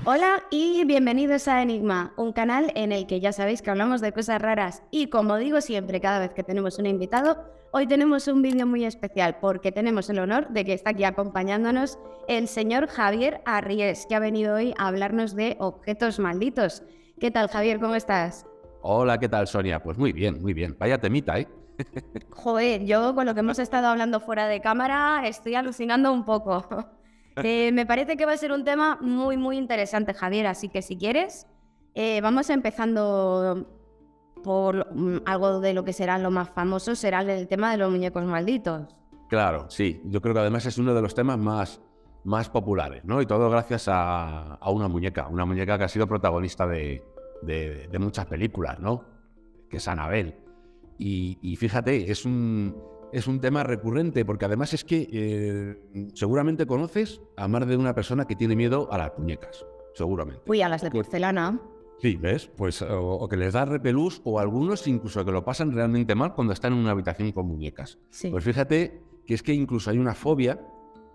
Hola y bienvenidos a Enigma, un canal en el que ya sabéis que hablamos de cosas raras y como digo siempre cada vez que tenemos un invitado, hoy tenemos un vídeo muy especial porque tenemos el honor de que está aquí acompañándonos el señor Javier Arries, que ha venido hoy a hablarnos de objetos malditos. ¿Qué tal, Javier? ¿Cómo estás? Hola, ¿qué tal, Sonia? Pues muy bien, muy bien. Vaya temita, ¿eh? Joder, yo con lo que hemos estado hablando fuera de cámara estoy alucinando un poco. Me parece que va a ser un tema muy interesante, Javier, así que si quieres, vamos empezando por algo de lo que será lo más famoso, será el tema de los muñecos malditos. Claro, sí. Yo creo que además es uno de los temas más populares, ¿no? Y todo gracias a una muñeca que ha sido protagonista de muchas películas, ¿no? Que es Annabelle. Y fíjate, es un tema recurrente, porque además es que seguramente conoces a más de una persona que tiene miedo a las muñecas, seguramente. Uy, a las de porcelana. Sí, ¿ves? Pues o que les da repelús o algunos incluso que lo pasan realmente mal cuando están en una habitación con muñecas. Sí. Pues fíjate que es que incluso hay una fobia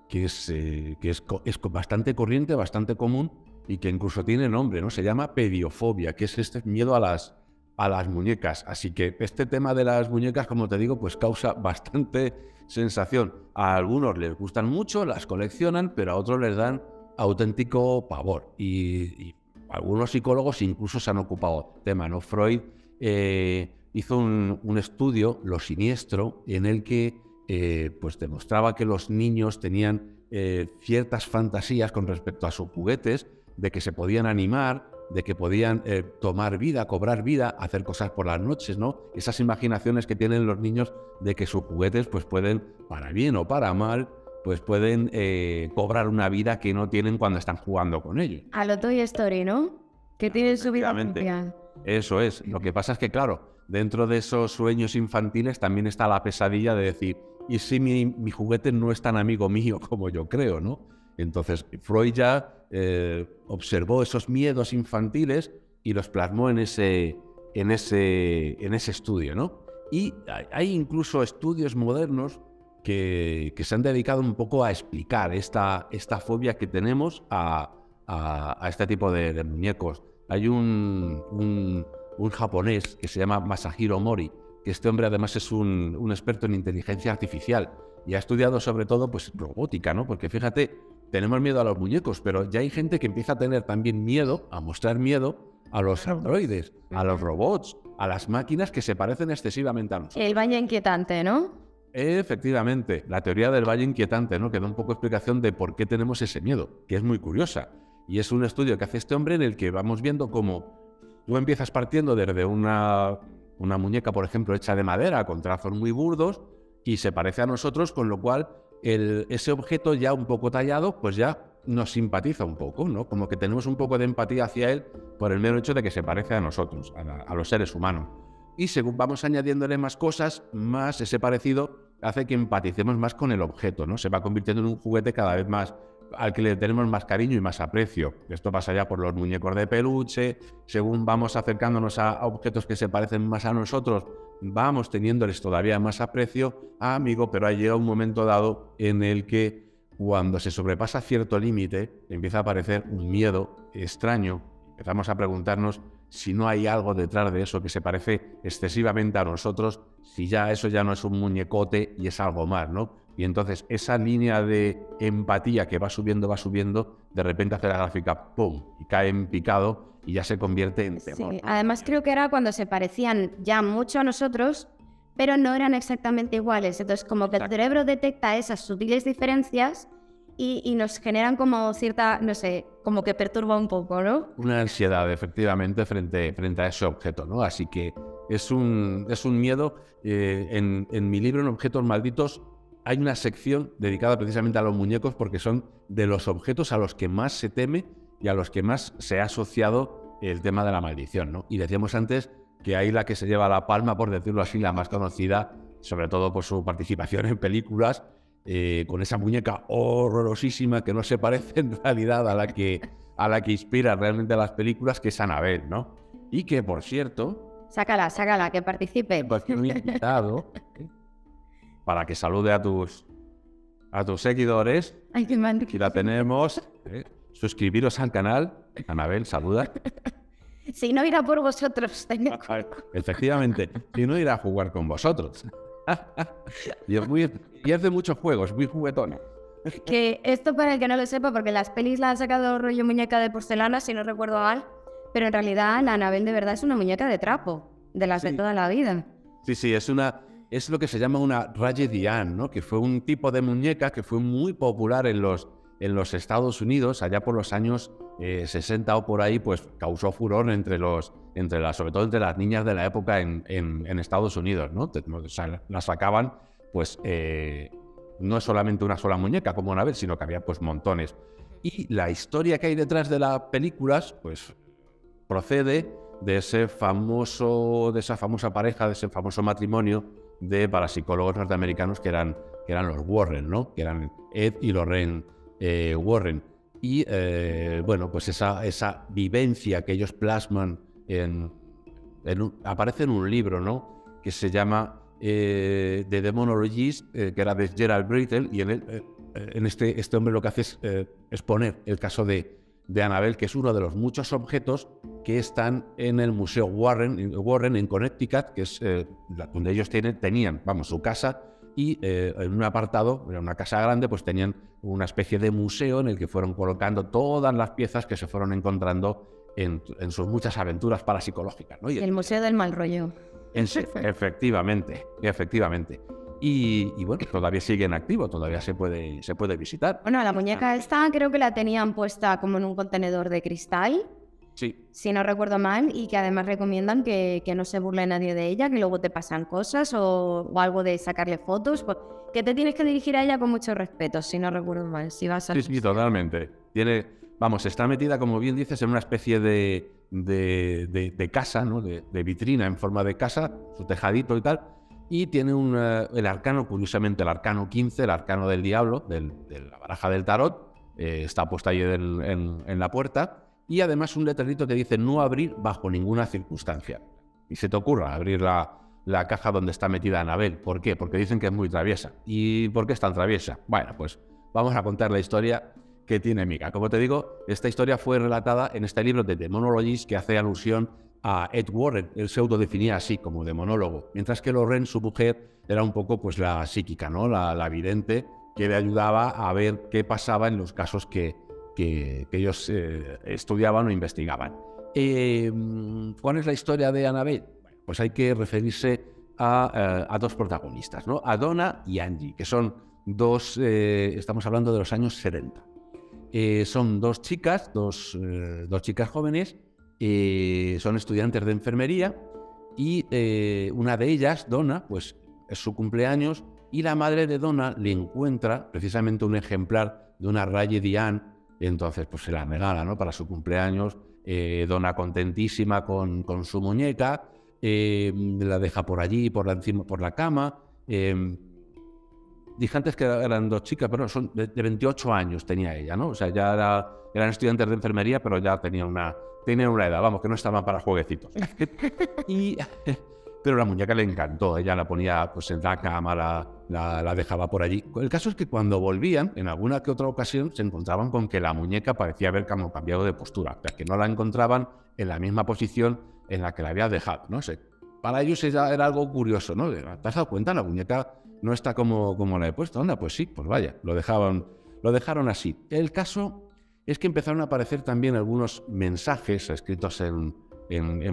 que es bastante corriente, bastante común y que incluso tiene nombre, ¿no? Se llama pediofobia, que es este miedo a las muñecas. Así que este tema de las muñecas, como te digo, pues causa bastante sensación. A algunos les gustan mucho, las coleccionan, pero a otros les dan auténtico pavor. Y algunos psicólogos incluso se han ocupado del tema, ¿no? Freud hizo un estudio, Lo Siniestro, en el que pues demostraba que los niños tenían ciertas fantasías con respecto a sus juguetes, de que se podían animar, de que podían tomar vida, cobrar vida, hacer cosas por las noches, ¿no? Esas imaginaciones que tienen los niños de que sus juguetes pues pueden, para bien o para mal, pues pueden cobrar una vida que no tienen cuando están jugando con ellos. A lo Toy Story, ¿no? Que tienen su vida Efectivamente. propia. Eso es. Lo que pasa es que, claro, dentro de esos sueños infantiles también está la pesadilla de decir, ¿y si mi juguete no es tan amigo mío como yo creo, ¿no? Entonces, Freud ya observó esos miedos infantiles y los plasmó en ese estudio, ¿no? Y hay incluso estudios modernos que se han dedicado un poco a explicar esta fobia que tenemos a este tipo de muñecos. Hay un japonés que se llama Masahiro Mori, que este hombre además es un experto en inteligencia artificial y ha estudiado sobre todo pues robótica, ¿no? Porque fíjate, tenemos miedo a los muñecos, pero ya hay gente que empieza a tener también miedo, a mostrar miedo a los androides, a los robots, a las máquinas que se parecen excesivamente a nosotros. El baño inquietante, ¿no? Efectivamente, la teoría del valle inquietante, ¿no? Que da un poco explicación de por qué tenemos ese miedo, que es muy curiosa. Y es un estudio que hace este hombre en el que vamos viendo cómo tú empiezas partiendo desde una muñeca, por ejemplo, hecha de madera, con trazos muy burdos, y se parece a nosotros, con lo cual ese objeto ya un poco tallado, pues ya nos simpatiza un poco, ¿no? Como que tenemos un poco de empatía hacia él por el mero hecho de que se parece a nosotros, a los seres humanos. Y según vamos añadiéndole más cosas, más ese parecido hace que empaticemos más con el objeto, ¿no? Se va convirtiendo en un juguete cada vez más al que le tenemos más cariño y más aprecio. Esto pasa ya por los muñecos de peluche. Según vamos acercándonos a objetos que se parecen más a nosotros, vamos teniéndoles todavía más aprecio. Amigo, pero ha llegado un momento dado en el que cuando se sobrepasa cierto límite, empieza a aparecer un miedo extraño. Empezamos a preguntarnos si no hay algo detrás de eso que se parece excesivamente a nosotros, si ya eso ya no es un muñecote y es algo más, ¿no? Y entonces esa línea de empatía que va subiendo, de repente hace la gráfica ¡pum! Y cae en picado y ya se convierte en temor. Sí, además creo que era cuando se parecían ya mucho a nosotros, pero no eran exactamente iguales. Entonces como que el Exacto. cerebro detecta esas sutiles diferencias y nos generan como cierta, no sé, como que perturba un poco, ¿no? Una ansiedad, efectivamente, frente a ese objeto, ¿no? Así que es un miedo. En mi libro, En Objetos Malditos, hay una sección dedicada precisamente a los muñecos porque son de los objetos a los que más se teme y a los que más se ha asociado el tema de la maldición, ¿no? Y decíamos antes que ahí la que se lleva la palma, por decirlo así, la más conocida, sobre todo por su participación en películas, con esa muñeca horrorosísima que no se parece en realidad a la que inspira realmente las películas, que es Annabelle, ¿no? Y que, por cierto, Sácala, que participe. pues un invitado para que salude a tus seguidores. Ay, qué mal. Aquí la tenemos. Suscribiros al canal, Anabel, saluda. Si no irá por vosotros, Efectivamente, si no irá a jugar con vosotros. Y hace muchos juegos, muy juguetona. Que esto, para el que no lo sepa, porque las pelis la han sacado rollo muñeca de porcelana, si no recuerdo mal, pero en realidad la Anabel de verdad es una muñeca de trapo, de las de toda la vida. Sí, es lo que se llama una Raggedy Ann, ¿no? Que fue un tipo de muñeca que fue muy popular en los Estados Unidos, allá por los años 60 o por ahí, pues causó furor sobre todo entre las niñas de la época en Estados Unidos, ¿no? O sea, las sacaban, pues, no es solamente una sola muñeca como Anabel, sino que había pues montones. Y la historia que hay detrás de las películas, pues, procede de esa famosa pareja, de ese famoso matrimonio de parapsicólogos norteamericanos que eran los Warren, ¿no? Que eran Ed y Lorraine Warren. Y bueno, pues esa vivencia que ellos plasman aparece en un libro, ¿no? Que se llama The Demonologist, que era de Gerald Brittle, y en este hombre lo que hace es exponer el caso de Anabel, que es uno de los muchos objetos que están en el Museo Warren en Connecticut, que es donde ellos tenían, su casa, y en un apartado, en una casa grande, pues tenían una especie de museo en el que fueron colocando todas las piezas que se fueron encontrando en sus muchas aventuras parapsicológicas, ¿no? El Museo del Mal Rollo. Efectivamente. Y bueno, todavía sigue en activo, todavía se puede visitar. Bueno, la muñeca esta creo que la tenían puesta como en un contenedor de cristal, sí, si no recuerdo mal, y que además recomiendan que no se burle nadie de ella, que luego te pasan cosas o algo de sacarle fotos, pues, que te tienes que dirigir a ella con mucho respeto, si no recuerdo mal. Si vas a... Sí, totalmente. Está metida, como bien dices, en una especie de casa, ¿no? De vitrina en forma de casa, su tejadito y tal. Y tiene el arcano, curiosamente el arcano 15, el arcano del diablo, de la baraja del tarot, está puesto ahí en la puerta, y además un letrerito que dice no abrir bajo ninguna circunstancia. Y se te ocurra abrir la caja donde está metida Anabel. ¿Por qué? Porque dicen que es muy traviesa. ¿Y por qué es tan traviesa? Bueno, pues vamos a contar la historia que tiene Mika. Como te digo, esta historia fue relatada en este libro de Demonologist, que hace alusión a Ed Warren. Él se autodefinía así, como demonólogo, mientras que Lorraine, su mujer, era un poco pues la psíquica, ¿no? La vidente, que le ayudaba a ver qué pasaba en los casos que ellos estudiaban o investigaban. ¿Cuál es la historia de Anabel? Bueno, pues hay que referirse a dos protagonistas, ¿no? A Donna y Angie, que son dos, estamos hablando de los años 70. Son dos chicas jóvenes, son estudiantes de enfermería, y una de ellas, Donna, pues es su cumpleaños, y la madre de Donna le encuentra precisamente un ejemplar de una Raggedy Ann. Entonces pues se la regala, ¿no? Para su cumpleaños. Donna contentísima con su muñeca, la deja por allí, por la cama. Dije antes que eran dos chicas, pero son de 28 años tenía ella, ¿no? O sea, ya eran estudiantes de enfermería, pero ya tenían una edad, vamos, que no estaban para jueguecitos. Pero la muñeca le encantó, ella la ponía pues en la cama, la dejaba por allí. El caso es que cuando volvían, en alguna que otra ocasión, se encontraban con que la muñeca parecía haber cambiado de postura, o sea, que no la encontraban en la misma posición en la que la había dejado, no sé. Para ellos era algo curioso, ¿no? ¿Te has dado cuenta? La muñeca no está como la he puesto. Anda, pues sí, pues vaya, lo dejaron así. El caso es que empezaron a aparecer también algunos mensajes escritos en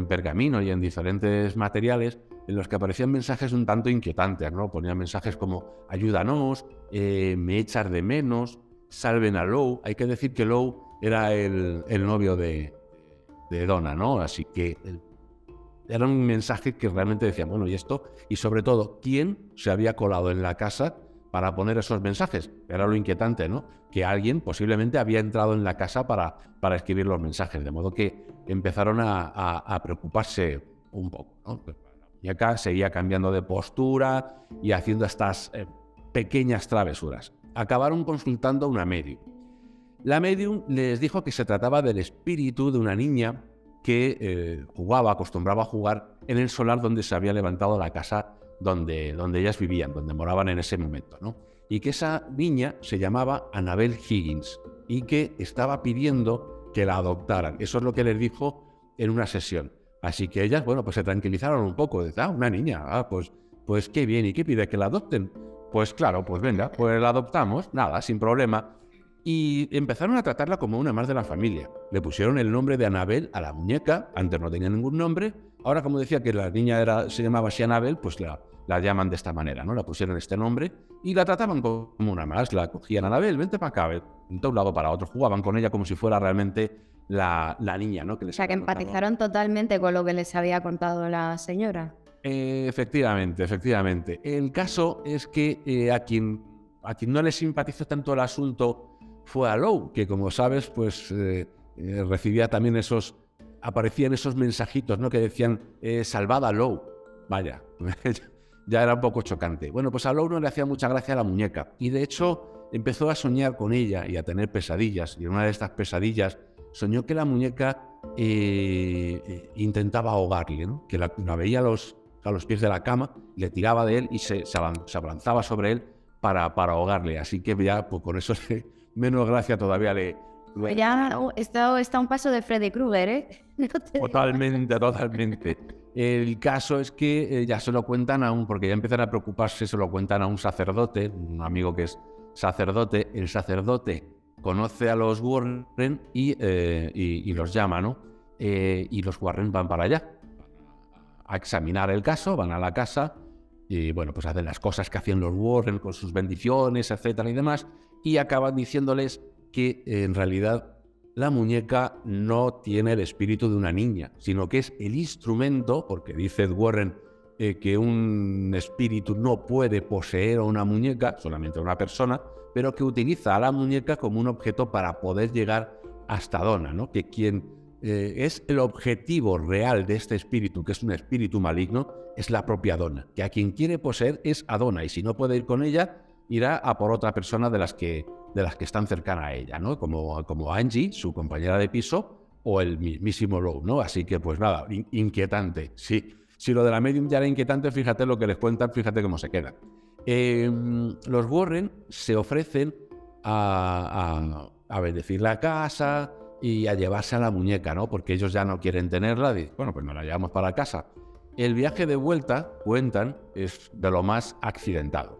pergamino y en diferentes materiales, en los que aparecían mensajes un tanto inquietantes, ¿no? Ponían mensajes como ayúdanos, me echas de menos, salven a Lou. Hay que decir que Lou era el novio de Donna, ¿no? Así que era un mensaje que realmente decía, bueno, ¿y esto? Y sobre todo, ¿quién se había colado en la casa para poner esos mensajes? Era lo inquietante, ¿no? Que alguien posiblemente había entrado en la casa para escribir los mensajes, de modo que empezaron a preocuparse un poco, ¿no? Y acá seguía cambiando de postura y haciendo estas pequeñas travesuras. Acabaron consultando a una medium. La medium les dijo que se trataba del espíritu de una niña que acostumbraba a jugar en el solar donde se había levantado la casa donde ellas vivían, donde moraban en ese momento, ¿no? Y que esa niña se llamaba Anabel Higgins y que estaba pidiendo que la adoptaran. Eso es lo que les dijo en una sesión. Así que ellas, bueno, pues se tranquilizaron un poco. Dice, una niña, pues qué bien. ¿Y qué pide? ¿Que la adopten? Pues claro, pues venga, pues la adoptamos, nada, sin problema. Y empezaron a tratarla como una más de la familia. Le pusieron el nombre de Annabel a la muñeca. Antes no tenía ningún nombre. Ahora, como decía que la niña se llamaba así Annabel, pues la llaman de esta manera, ¿no? La pusieron este nombre y la trataban como una más. La cogían, Annabel, vente para acá, de un lado para otro. Jugaban con ella como si fuera realmente la niña, ¿no? O sea, que empatizaron totalmente con lo que les había contado la señora. Efectivamente. El caso es que a quien no le simpatizó tanto el asunto fue a Lou, que como sabes, pues recibía también aparecían esos mensajitos, ¿no? Que decían, salvad a Lou. Vaya, ya era un poco chocante. Bueno, pues a Lou no le hacía mucha gracia la muñeca, y de hecho empezó a soñar con ella y a tener pesadillas, y en una de estas pesadillas soñó que la muñeca intentaba ahogarle, ¿no? Que la veía a los pies de la cama, le tiraba de él y se abalanzaba sobre él para ahogarle. Así que ya, pues con eso menos gracia todavía le... Ya está un paso de Freddy Krueger, ¿eh? Totalmente. El caso es que ya se lo cuentan porque ya empiezan a preocuparse, se lo cuentan a un sacerdote, un amigo que es sacerdote. El sacerdote conoce a los Warren y los llama, ¿no? Y los Warren van para allá a examinar el caso, van a la casa y, bueno, pues hacen las cosas que hacían los Warren con sus bendiciones, etcétera y demás, y acaban diciéndoles que en realidad la muñeca no tiene el espíritu de una niña, sino que es el instrumento, porque dice Ed Warren que un espíritu no puede poseer a una muñeca, solamente a una persona, pero que utiliza a la muñeca como un objeto para poder llegar hasta Donna, ¿no? Que quien es el objetivo real de este espíritu, que es un espíritu maligno, es la propia Donna, que a quien quiere poseer es a Donna, y si no puede ir con ella, irá a por otra persona de las que están cercanas a ella, ¿no? Como Angie, su compañera de piso, o el mismísimo Lou, ¿no? Así que, pues nada, inquietante. Sí. Si lo de la medium ya era inquietante, fíjate lo que les cuentan, fíjate cómo se quedan. Los Warren se ofrecen a bendecir la casa y a llevarse a la muñeca, ¿no? Porque ellos ya no quieren tenerla. Bueno, pues nos la llevamos para casa. El viaje de vuelta, cuentan, es de lo más accidentado.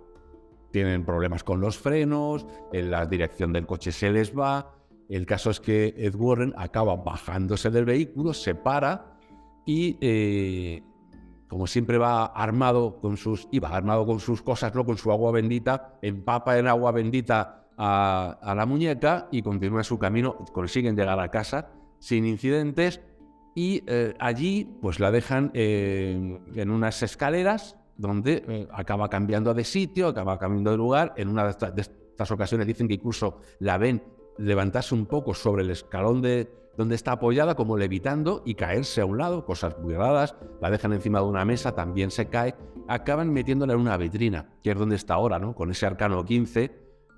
Tienen problemas con los frenos, en la dirección del coche se les va. El caso es que Ed Warren acaba bajándose del vehículo, se para y, como siempre, iba armado con sus cosas, ¿no? Con su agua bendita, empapa en agua bendita a la muñeca y continúa su camino. Consiguen llegar a casa sin incidentes y allí pues la dejan en unas escaleras donde acaba cambiando de sitio, acaba cambiando de lugar. En una de estas ocasiones dicen que incluso la ven levantarse un poco sobre el escalón de donde está apoyada, como levitando, y caerse a un lado, cosas muy raras. La dejan encima de una mesa, también se cae. Acaban metiéndola en una vitrina, que es donde está ahora, ¿no? Con ese arcano 15,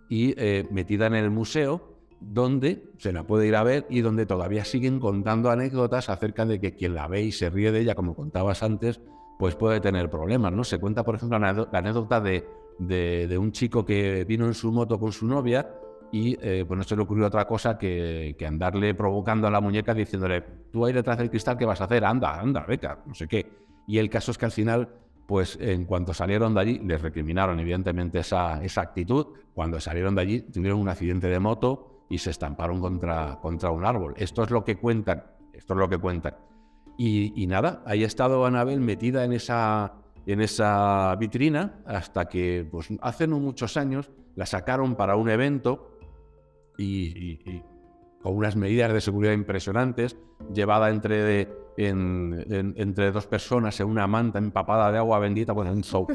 y metida en el museo, donde se la puede ir a ver y donde todavía siguen contando anécdotas acerca de que quien la ve y se ríe de ella, como contabas antes, pues puede tener problemas, ¿no? Se cuenta, por ejemplo, la anécdota de un chico que vino en su moto con su novia y pues no se le ocurrió otra cosa que andarle provocando a la muñeca diciéndole, tú ahí detrás del cristal, ¿qué vas a hacer? Anda, beca, no sé qué. Y el caso es que al final, pues en cuanto salieron de allí, les recriminaron evidentemente esa actitud. Cuando salieron de allí tuvieron un accidente de moto y se estamparon contra un árbol. Esto es lo que cuentan. Y nada, ahí ha estado Annabel metida en esa vitrina hasta que, pues hace no muchos años, la sacaron para un evento y con unas medidas de seguridad impresionantes, llevada entre dos personas en una manta empapada de agua bendita, pues un show.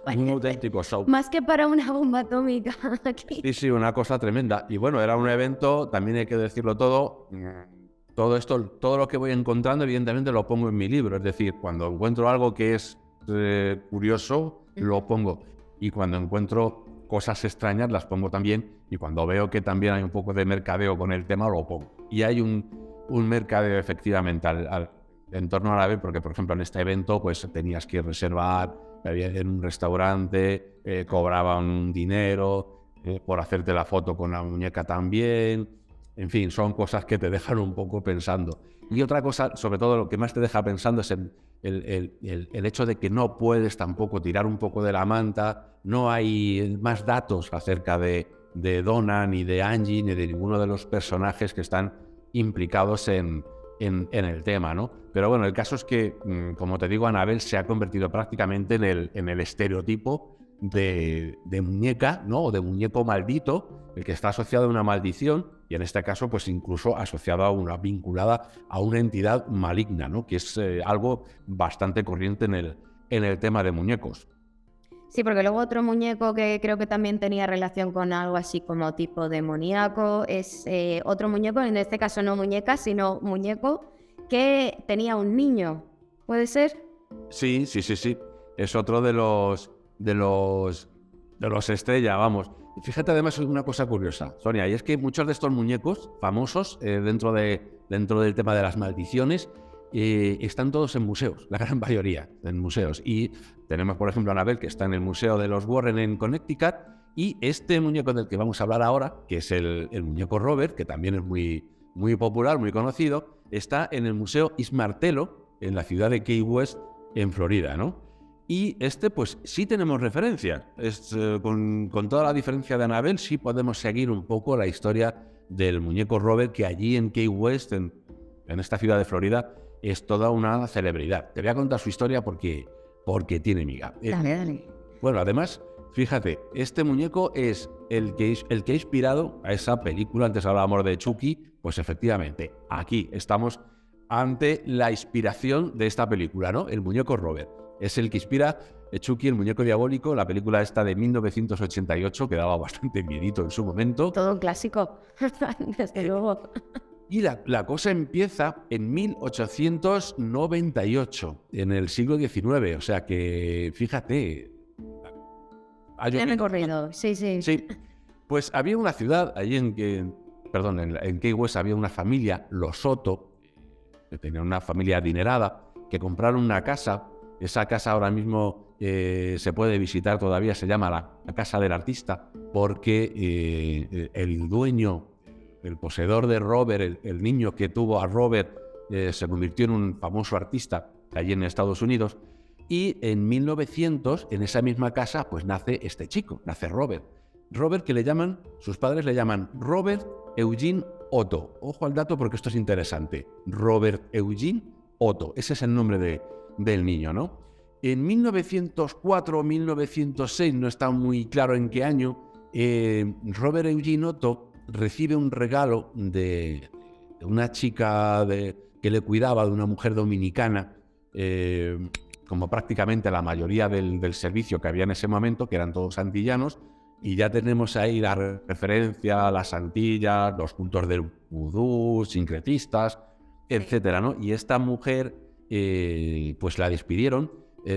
Un auténtico show. Más que para una bomba atómica. Sí, una cosa tremenda. Y bueno, era un evento, también hay que decirlo todo. Todo esto, todo lo que voy encontrando, evidentemente lo pongo en mi libro. Es decir, cuando encuentro algo que es curioso, lo pongo. Y cuando encuentro cosas extrañas, las pongo también. Y cuando veo que también hay un poco de mercadeo con el tema, lo pongo. Y hay un mercadeo, efectivamente, en torno a la vez, porque, por ejemplo, en este evento pues tenías que reservar en un restaurante, cobraban un dinero por hacerte la foto con la muñeca también. En fin, son cosas que te dejan un poco pensando. Y otra cosa, sobre todo lo que más te deja pensando es el hecho de que no puedes tampoco tirar un poco de la manta, no hay más datos acerca de Donna, ni de Angie, ni de ninguno de los personajes que están implicados en el tema, ¿no? Pero bueno, el caso es que, como te digo, Annabelle se ha convertido prácticamente en el estereotipo de muñeca, ¿no? O de muñeco maldito, el que está asociado a una maldición, y en este caso, pues incluso asociado a vinculada a una entidad maligna, ¿no? Que es algo bastante corriente en el tema de muñecos. Sí, porque luego otro muñeco que creo que también tenía relación con algo así como tipo demoníaco es otro muñeco, en este caso no muñeca, sino muñeco que tenía un niño. ¿Puede ser? Sí. Es otro de los estrella, vamos. Y fíjate además una cosa curiosa, Sonia, y es que muchos de estos muñecos famosos dentro del tema de las maldiciones están todos en museos, la gran mayoría en museos. Y tenemos, por ejemplo, a Annabelle, que está en el Museo de los Warren en Connecticut, y este muñeco del que vamos a hablar ahora, que es el muñeco Robert, que también es muy, muy popular, muy conocido, está en el Museo East Martello, en la ciudad de Key West, en Florida, ¿no? Y pues sí tenemos referencias. Con toda la diferencia de Annabelle, sí podemos seguir un poco la historia del muñeco Robert, que allí en Key West, en esta ciudad de Florida, es toda una celebridad. Te voy a contar su historia porque tiene miga. Dale. Bueno, además, fíjate, este muñeco es el que ha inspirado a esa película. Antes hablábamos de Chucky, pues efectivamente, aquí estamos ante la inspiración de esta película, ¿no? El muñeco Robert. Es el que inspira Chucky, el muñeco diabólico, la película esta de 1988, que daba bastante miedito en su momento. Todo un clásico, desde luego. Y la cosa empieza en 1898, en el siglo XIX. O sea que, fíjate... He recorrido, sí. Sí, pues había una ciudad, allí en Key West había una familia, los Soto, que tenía una familia adinerada, que compraron una casa. Esa casa ahora mismo se puede visitar todavía, se llama la Casa del Artista, porque el dueño, el poseedor de Robert, el niño que tuvo a Robert, se convirtió en un famoso artista allí en Estados Unidos, y en 1900, en esa misma casa, pues nace este chico, nace Robert. Robert, que sus padres le llaman Robert Eugene Otto. Ojo al dato porque esto es interesante. Robert Eugene Otto, ese es el nombre del niño, ¿no? En 1904 o 1906, no está muy claro en qué año, Robert Eugene Otto recibe un regalo de una chica que le cuidaba, de una mujer dominicana, como prácticamente la mayoría del servicio que había en ese momento, que eran todos antillanos, y ya tenemos ahí la referencia a las Antillas, los cultos del vudú, sincretistas, etcétera, ¿no? Y esta mujer, pues la despidieron.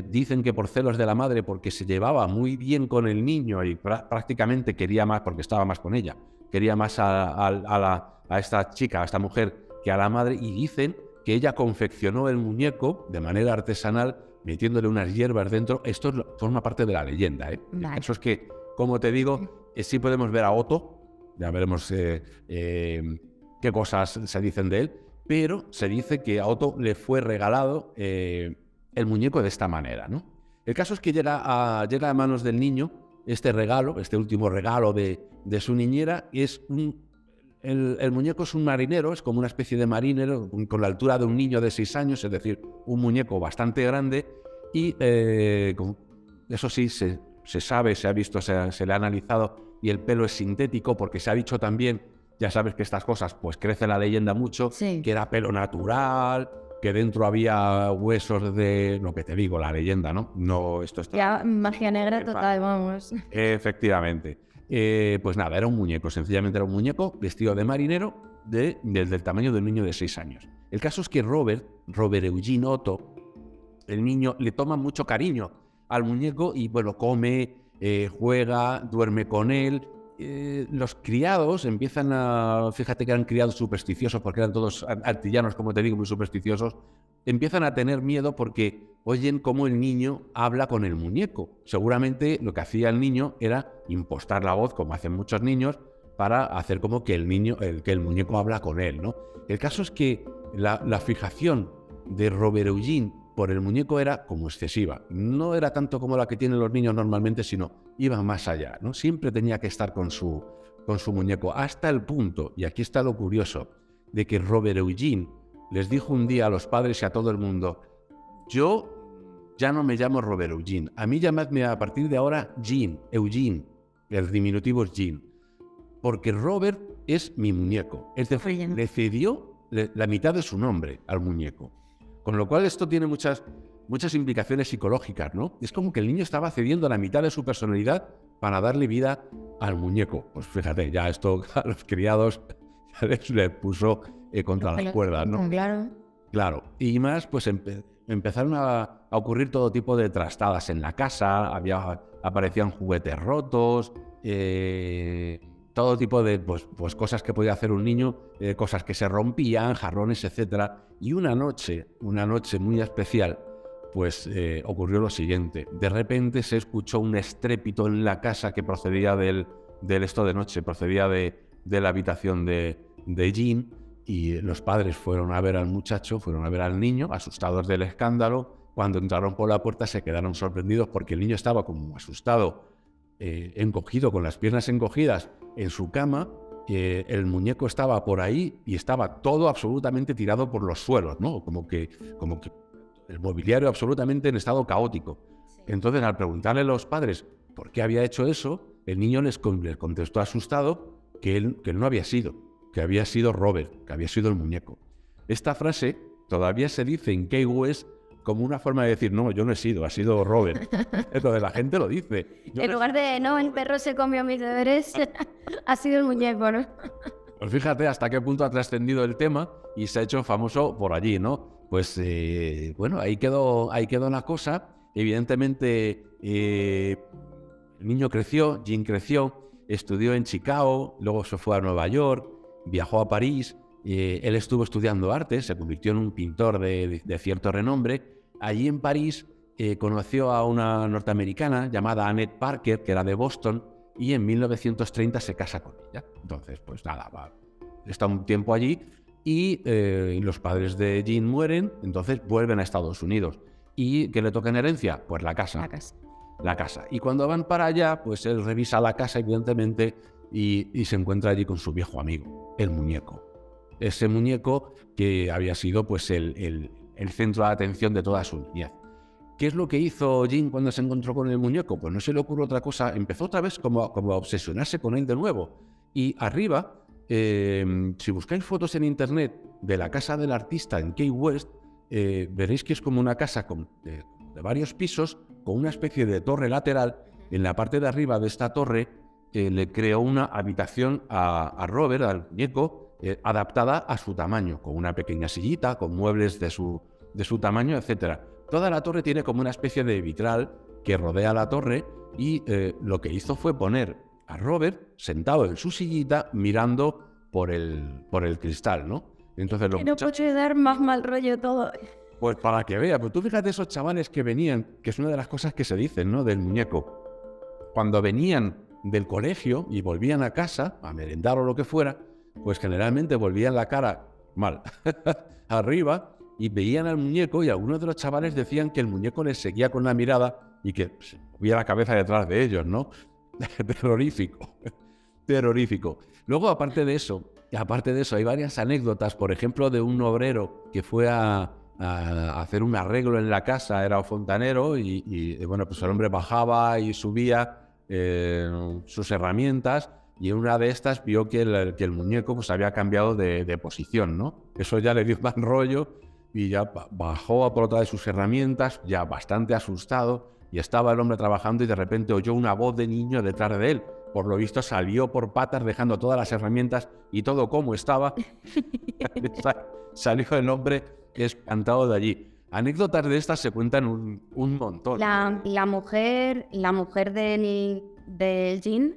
Dicen que por celos de la madre, porque se llevaba muy bien con el niño y prácticamente quería más, porque estaba más con ella, quería más a esta chica, a esta mujer, que a la madre, y dicen que ella confeccionó el muñeco de manera artesanal, metiéndole unas hierbas dentro. Esto forma parte de la leyenda, ¿eh? Vale. Eso es que, como te digo, sí podemos ver a Otto, ya veremos qué cosas se dicen de él, pero se dice que a Otto le fue regalado el muñeco de esta manera, ¿no? El caso es que llega a manos del niño este regalo, este último regalo de su niñera. El muñeco es un marinero, es como una especie de marinero con la altura de un niño de 6 años, es decir, un muñeco bastante grande, y eso sí, se sabe, se ha visto, se le ha analizado, y el pelo es sintético, porque se ha dicho también, ya sabes que estas cosas, pues crece la leyenda mucho, Sí. que era pelo natural, que dentro había huesos de... Lo que te digo, la leyenda, ¿no? No, esto está... Ya, magia negra total, vamos. Efectivamente. Pues nada, era un muñeco, sencillamente era un muñeco vestido de marinero del tamaño de un niño de 6 años. El caso es que Robert Eugene Otto, el niño, le toma mucho cariño al muñeco y bueno, come, juega, duerme con él. Los criados empiezan fíjate que eran criados supersticiosos, porque eran todos antillanos, como te digo, muy supersticiosos, empiezan a tener miedo porque oyen cómo el niño habla con el muñeco. Seguramente lo que hacía el niño era impostar la voz, como hacen muchos niños, para hacer como que que el muñeco habla con él, ¿no? El caso es que la fijación de Robert Eugene por el muñeco era como excesiva. No era tanto como la que tienen los niños normalmente, sino iba más allá, ¿no? Siempre tenía que estar con su muñeco, hasta el punto, y aquí está lo curioso, de que Robert Eugene les dijo un día a los padres y a todo el mundo: yo ya no me llamo Robert Eugene, a mí llamadme a partir de ahora Eugene, el diminutivo es Jean, porque Robert es mi muñeco. Es decir, le cedió la mitad de su nombre al muñeco. Con lo cual esto tiene muchas implicaciones psicológicas, ¿no? Es como que el niño estaba cediendo la mitad de su personalidad para darle vida al muñeco. Pues fíjate, ya esto a los criados ya les puso contra las cuerdas, ¿no? Claro. Y más, pues empezaron a ocurrir todo tipo de trastadas en la casa, aparecían juguetes rotos, todo tipo de pues cosas que podía hacer un niño, cosas que se rompían, jarrones, etc. Y una noche muy especial, pues ocurrió lo siguiente. De repente se escuchó un estrépito en la casa que procedía del esto de noche, procedía de la habitación de Jean, y los padres fueron a ver al muchacho, fueron a ver al niño, asustados del escándalo. Cuando entraron por la puerta se quedaron sorprendidos porque el niño estaba como asustado, encogido, con las piernas encogidas en su cama. El muñeco estaba por ahí y estaba todo absolutamente tirado por los suelos, ¿no? Como que el mobiliario absolutamente en estado caótico. Entonces, al preguntarle a los padres por qué había hecho eso, el niño les contestó asustado que él no había sido, que había sido Robert, que había sido el muñeco. Esta frase todavía se dice en Key West como una forma de decir: no, yo no he sido, ha sido Robert. Entonces la gente lo dice. En lugar de: no, el perro se comió mis deberes, ha sido el muñeco, ¿no? Pues fíjate hasta qué punto ha trascendido el tema y se ha hecho famoso por allí, ¿no? Pues bueno, ahí quedó la cosa. Evidentemente el niño creció, Jean creció, estudió en Chicago, luego se fue a Nueva York, viajó a París. Él estuvo estudiando arte, se convirtió en un pintor de cierto renombre. Allí en París conoció a una norteamericana llamada Annette Parker, que era de Boston, y en 1930 se casa con ella. Entonces, pues nada, está un tiempo allí y los padres de Jean mueren, entonces vuelven a Estados Unidos. ¿Y qué le toca en herencia? Pues la casa. La casa. Y cuando van para allá, pues él revisa la casa, evidentemente, y se encuentra allí con su viejo amigo, el muñeco. Ese muñeco que había sido pues el centro de atención de toda su niñez. ¿Qué es lo que hizo Jean cuando se encontró con el muñeco? Pues no se le ocurrió otra cosa, empezó otra vez como a obsesionarse con él de nuevo. Y arriba, si buscáis fotos en internet de la casa del artista en Key West, veréis que es como una casa de varios pisos con una especie de torre lateral. En la parte de arriba de esta torre le creó una habitación a Robert, al muñeco, adaptada a su tamaño, con una pequeña sillita, con muebles de su tamaño, etc. Toda la torre tiene como una especie de vitral que rodea la torre y lo que hizo fue poner a Robert sentado en su sillita mirando por el cristal, ¿no? Entonces, no puede dar más mal rollo todo. Pues para que vea, pues tú fíjate esos chavales que venían, que es una de las cosas que se dicen, ¿no?, del muñeco. Cuando venían del colegio y volvían a casa a merendar o lo que fuera, pues generalmente volvían la cara mal arriba y veían al muñeco, y algunos de los chavales decían que el muñeco les seguía con la mirada y que se movía la cabeza detrás de ellos, ¿no? Terrorífico. Luego, aparte de eso, hay varias anécdotas, por ejemplo, de un obrero que fue a hacer un arreglo en la casa, era fontanero, y bueno, pues el hombre bajaba y subía sus herramientas, y en una de estas vio que el muñeco pues había cambiado de posición, ¿no? Eso ya le dio mal rollo y ya bajó a por otra de sus herramientas, ya bastante asustado, y estaba el hombre trabajando y de repente oyó una voz de niño detrás de él. Por lo visto salió por patas dejando todas las herramientas y todo como estaba. Salió el hombre espantado de allí. Anécdotas de estas se cuentan un montón. La mujer de Jean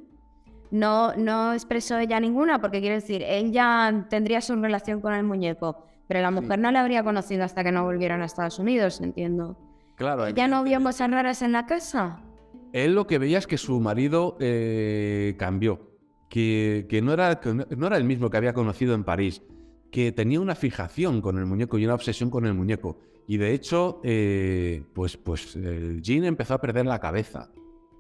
no expresó ella ninguna, porque quiero decir, ella tendría su relación con el muñeco, pero la mujer no la habría conocido hasta que no volvieran a Estados Unidos, entiendo. Claro. ¿Ella no vio cosas raras en la casa? Él lo que veía es que su marido cambió, que no era el mismo que había conocido en París, que tenía una fijación con el muñeco y una obsesión con el muñeco. Y de hecho, Jean empezó a perder la cabeza.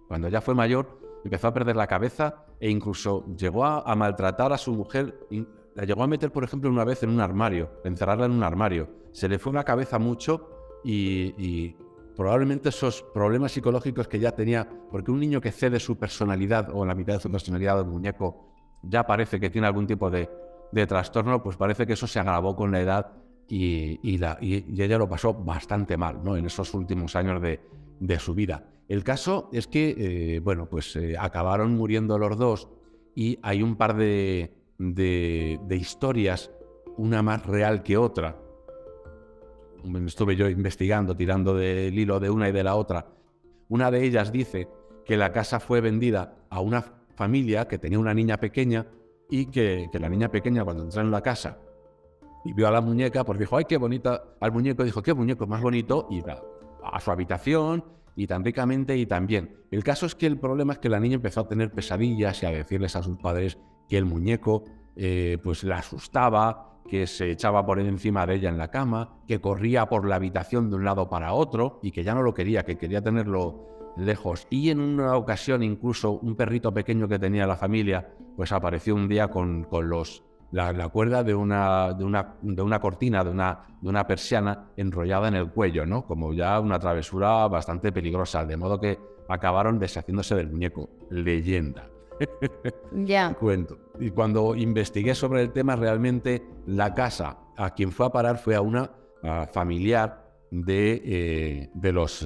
Cuando ya fue mayor, empezó a perder la cabeza e incluso llegó a maltratar a su mujer. La llegó a meter, por ejemplo, una vez en un armario, encerrarla en un armario. Se le fue la cabeza mucho y probablemente esos problemas psicológicos que ya tenía, porque un niño que cede su personalidad o la mitad de su personalidad al muñeco ya parece que tiene algún tipo de trastorno, pues parece que eso se agravó con la edad y ella lo pasó bastante mal, ¿no? En esos últimos años de su vida. El caso es que, acabaron muriendo los dos y hay un par de historias, una más real que otra. Estuve yo investigando, tirando del hilo de una y de la otra. Una de ellas dice que la casa fue vendida a una familia que tenía una niña pequeña y que la niña pequeña, cuando entró en la casa y vio a la muñeca, pues dijo, ¡ay, qué bonita! Al muñeco dijo, ¡qué muñeco más bonito! Y a su habitación y tan ricamente y tan bien. El caso es que el problema es que la niña empezó a tener pesadillas y a decirles a sus padres que el muñeco pues la asustaba, que se echaba por encima de ella en la cama, que corría por la habitación de un lado para otro y que ya no lo quería, que quería tenerlo lejos. Y en una ocasión incluso un perrito pequeño que tenía la familia pues apareció un día con la cuerda de una cortina, de una persiana enrollada en el cuello, ¿no? Como ya una travesura bastante peligrosa, de modo que acabaron deshaciéndose del muñeco. Leyenda. Ya. Cuento. Y cuando investigué sobre el tema, realmente la casa a quien fue a parar fue a una familiar de los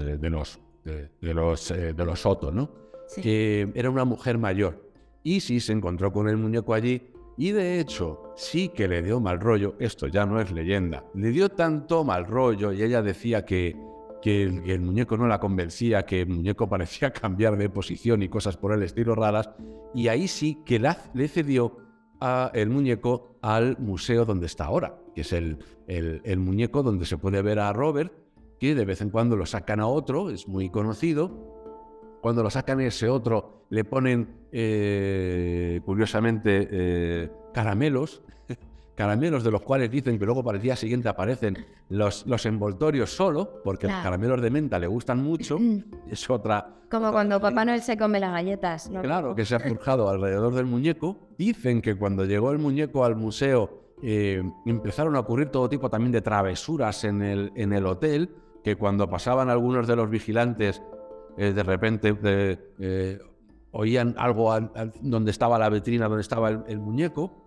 Soto, ¿no? Sí. Que era una mujer mayor. Y sí, se encontró con el muñeco allí y de hecho sí que le dio mal rollo. Esto ya no es leyenda. Le dio tanto mal rollo y ella decía que el muñeco no la convencía, que el muñeco parecía cambiar de posición y cosas por el estilo raras, y ahí sí que le cedió el muñeco al museo donde está ahora, que es el muñeco donde se puede ver a Robert, que de vez en cuando lo sacan a otro, es muy conocido. Cuando lo sacan a ese otro, le ponen, curiosamente, caramelos de los cuales dicen que luego para el día siguiente aparecen los envoltorios solo, porque los caramelos de menta le gustan mucho. Es otra... Como cuando Papá Noel se come las galletas, ¿no? Claro, que se ha forjado alrededor del muñeco. Dicen que cuando llegó el muñeco al museo empezaron a ocurrir todo tipo también de travesuras en el hotel, que cuando pasaban algunos de los vigilantes de repente oían algo donde estaba la vitrina, donde estaba el muñeco,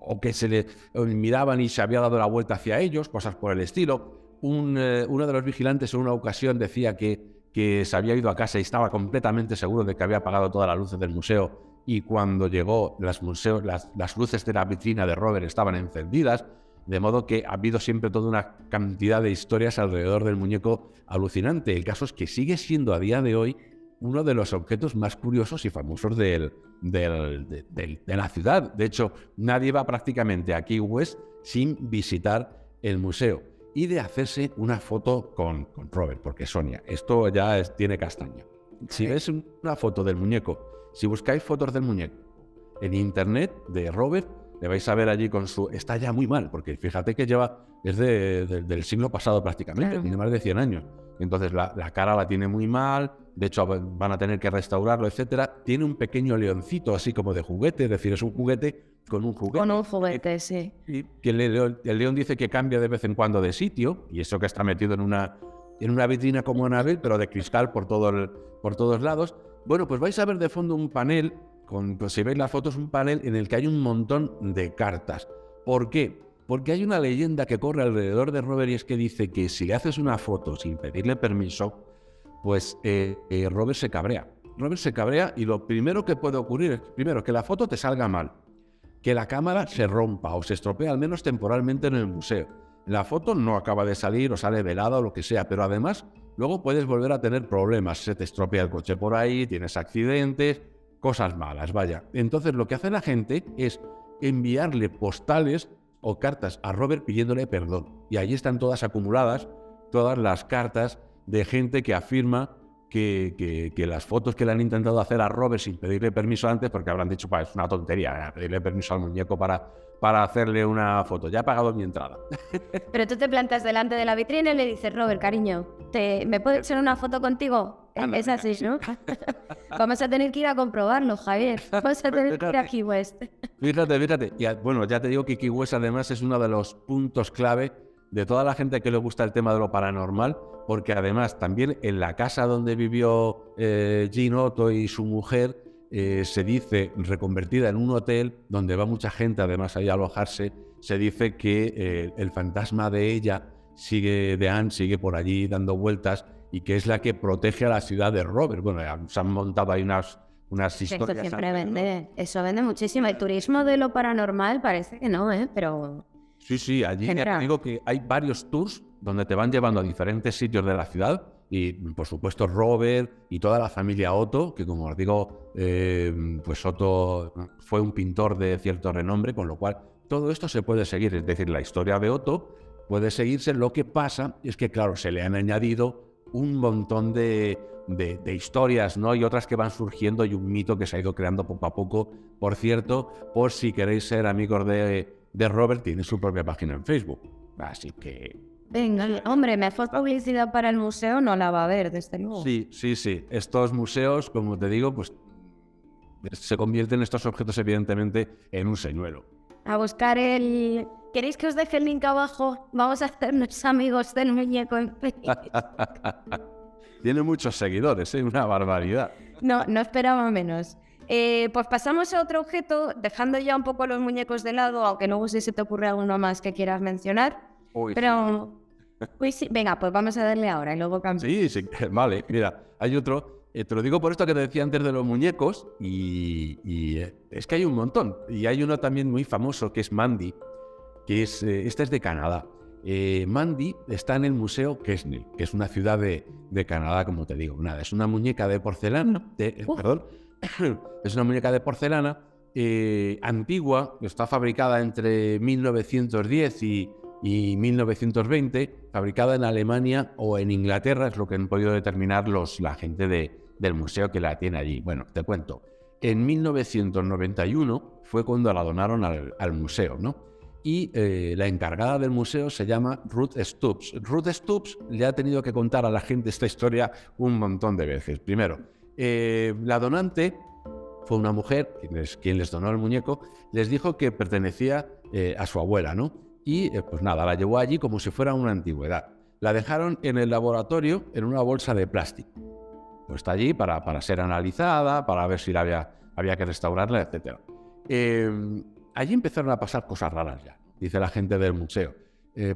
o que se le miraban y se había dado la vuelta hacia ellos, cosas por el estilo. Uno de los vigilantes en una ocasión decía que se había ido a casa y estaba completamente seguro de que había apagado todas las luces del museo, y cuando llegó las luces de la vitrina de Robert estaban encendidas, de modo que ha habido siempre toda una cantidad de historias alrededor del muñeco alucinante. El caso es que sigue siendo a día de hoy uno de los objetos más curiosos y famosos de la ciudad. De hecho, nadie va prácticamente a Key West sin visitar el museo y de hacerse una foto con Robert, porque Sonia, esto ya tiene castaña. Si ves una foto del muñeco, si buscáis fotos del muñeco en internet de Robert, le vais a ver allí con su... Está ya muy mal, porque fíjate que es del siglo pasado prácticamente, claro. Tiene más de 100 años. Entonces la cara la tiene muy mal, de hecho van a tener que restaurarlo, etcétera. Tiene un pequeño leoncito así como de juguete, es decir, es un juguete con un juguete. Con un juguete, sí. Y que el león dice que cambia de vez en cuando de sitio, y eso que está metido en una vitrina como Annabelle, pero de cristal por todos lados. Bueno, pues vais a ver de fondo un panel, pues si veis las fotos, un panel en el que hay un montón de cartas. ¿Por qué? Porque hay una leyenda que corre alrededor de Robert, y es que dice que si le haces una foto sin pedirle permiso, pues Robert se cabrea. Robert se cabrea y lo primero que puede ocurrir es, primero, que la foto te salga mal, que la cámara se rompa o se estropee al menos temporalmente en el museo. La foto no acaba de salir o sale velada o lo que sea, pero además luego puedes volver a tener problemas. Se te estropea el coche por ahí, tienes accidentes, cosas malas, vaya. Entonces lo que hace la gente es enviarle postales o cartas a Robert pidiéndole perdón. Y allí están todas acumuladas, todas las cartas de gente que afirma que las fotos que le han intentado hacer a Robert sin pedirle permiso antes, porque habrán dicho, es una tontería, pedirle permiso al muñeco para hacerle una foto. Ya he pagado mi entrada. Pero tú te plantas delante de la vitrina y le dices, Robert, cariño, ¿me puedo echar una foto contigo? Anda, Es así, ¿no? Vamos a tener que ir a comprobarlo, Javier. Vamos a tener que ir a Key West. Fíjate. Y, bueno, ya te digo que Key West además es uno de los puntos clave de toda la gente que le gusta el tema de lo paranormal, porque además también en la casa donde vivió Gene Otto y su mujer, se dice, reconvertida en un hotel donde va mucha gente además ahí a alojarse, se dice que el fantasma de ella, de Anne, sigue por allí dando vueltas y que es la que protege a la ciudad de Robert. Bueno, se han montado ahí unas historias. Esto siempre vende, eso vende muchísimo. El turismo de lo paranormal parece que no, pero... Sí, allí te digo que hay varios tours donde te van llevando a diferentes sitios de la ciudad y, por supuesto, Robert y toda la familia Otto, que como os digo, pues Otto fue un pintor de cierto renombre, con lo cual todo esto se puede seguir. Es decir, la historia de Otto puede seguirse. Lo que pasa es que, claro, se le han añadido un montón de historias, ¿no? Y otras que van surgiendo y un mito que se ha ido creando poco a poco. Por cierto, por si queréis ser amigos de Robert, tiene su propia página en Facebook. Así que... Venga, hombre, me hace publicidad para el museo, no la va a ver, desde luego. Sí. Estos museos, como te digo, pues se convierten estos objetos, evidentemente, en un señuelo. A buscar el... ¿Queréis que os deje el link abajo? Vamos a hacernos amigos del muñeco en Facebook. Tiene muchos seguidores, una barbaridad. No esperaba menos. Pues pasamos a otro objeto, dejando ya un poco los muñecos de lado, aunque luego si se te ocurre alguno más que quieras mencionar. Pero... sí. Venga, pues vamos a darle ahora y luego cambiamos. Sí, vale. Mira, hay otro. Te lo digo por esto que te decía antes de los muñecos y es que hay un montón. Y hay uno también muy famoso que es Mandy, que es este es de Canadá. Mandy está en el Museo Quesnel, que es una ciudad de Canadá, como te digo. Nada, es una muñeca de porcelana, es una muñeca de porcelana antigua, que está fabricada entre 1910 y 1920, fabricada en Alemania o en Inglaterra, es lo que han podido determinar la gente del museo que la tiene allí. Bueno, te cuento. En 1991 fue cuando la donaron al museo, ¿no? Y la encargada del museo se llama Ruth Stubbs. Ruth Stubbs le ha tenido que contar a la gente esta historia un montón de veces. Primero, la donante fue una mujer, quien les donó el muñeco, les dijo que pertenecía a su abuela, ¿no? Y pues nada, la llevó allí como si fuera una antigüedad. La dejaron en el laboratorio en una bolsa de plástico. Pues está allí para ser analizada, para ver si había que restaurarla, etc. Allí empezaron a pasar cosas raras ya, dice la gente del museo.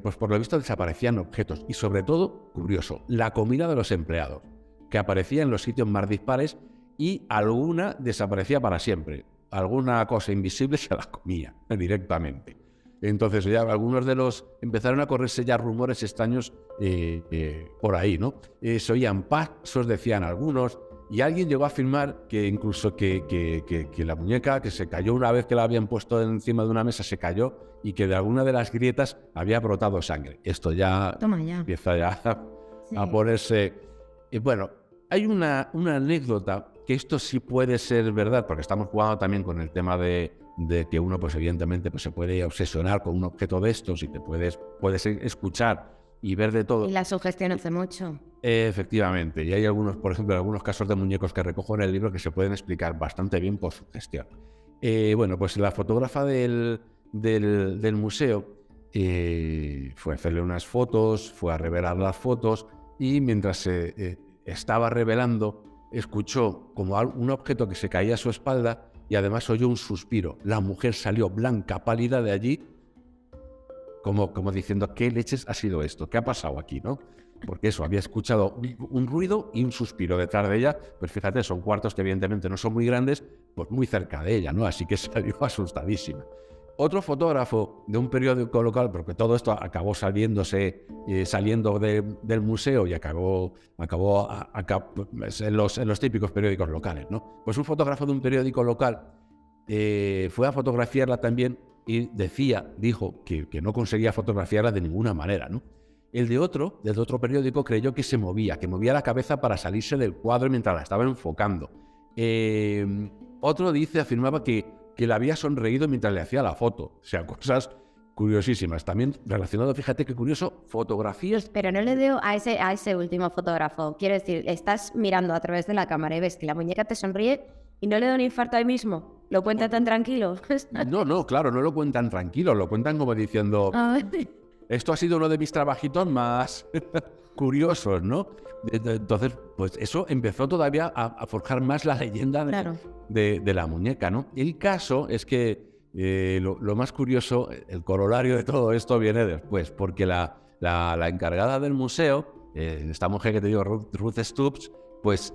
Pues por lo visto desaparecían objetos y sobre todo, curioso, la comida de los empleados, que aparecía en los sitios más dispares y alguna desaparecía para siempre. Alguna cosa invisible se la comía directamente. Entonces ya algunos de los empezaron a correrse ya rumores extraños por ahí, ¿no? Se oían pasos, decían algunos, y alguien llegó a afirmar que incluso que la muñeca que se cayó una vez que la habían puesto encima de una mesa, se cayó y que de alguna de las grietas había brotado sangre. Esto ya empieza ya a ponerse... bueno, hay una anécdota que esto sí puede ser verdad, porque estamos jugando también con el tema de que uno, pues evidentemente, pues se puede obsesionar con un objeto de estos y te puedes escuchar y ver de todo. Y la sugestión hace mucho. Efectivamente, y hay algunos, por ejemplo, algunos casos de muñecos que recojo en el libro que se pueden explicar bastante bien por sugestión. Bueno, pues la fotógrafa del museo fue a hacerle unas fotos, fue a revelar las fotos y mientras estaba revelando, escuchó como un objeto que se caía a su espalda y además oyó un suspiro. La mujer salió blanca, pálida de allí, como diciendo, ¿qué leches ha sido esto? ¿Qué ha pasado aquí, no? Porque eso, había escuchado un ruido y un suspiro detrás de ella. Pues fíjate, son cuartos que evidentemente no son muy grandes, pues muy cerca de ella, ¿no? Así que salió asustadísima. Otro fotógrafo de un periódico local, porque todo esto acabó saliendo del museo y acabó en los típicos periódicos locales, ¿no? Pues un fotógrafo de un periódico local fue a fotografiarla también y dijo que no conseguía fotografiarla de ninguna manera, ¿no? El del otro periódico, creyó que se movía, que movía la cabeza para salirse del cuadro mientras la estaba enfocando. Otro afirmaba que le había sonreído mientras le hacía la foto. O sea, cosas curiosísimas. También relacionado, fíjate qué curioso, fotografías. Pero no le dio a ese último fotógrafo. Quiero decir, estás mirando a través de la cámara y ves que la muñeca te sonríe y no le da un infarto ahí mismo. ¿Lo cuenta tan tranquilo? No, claro, no lo cuentan tranquilo, lo cuentan como diciendo, esto ha sido uno de mis trabajitos más curiosos, ¿no? Entonces, pues eso empezó todavía a forjar más la leyenda de la muñeca, ¿no? El caso es que lo más curioso, el corolario de todo esto viene después, porque la encargada del museo, esta mujer que te digo, Ruth Stubbs, pues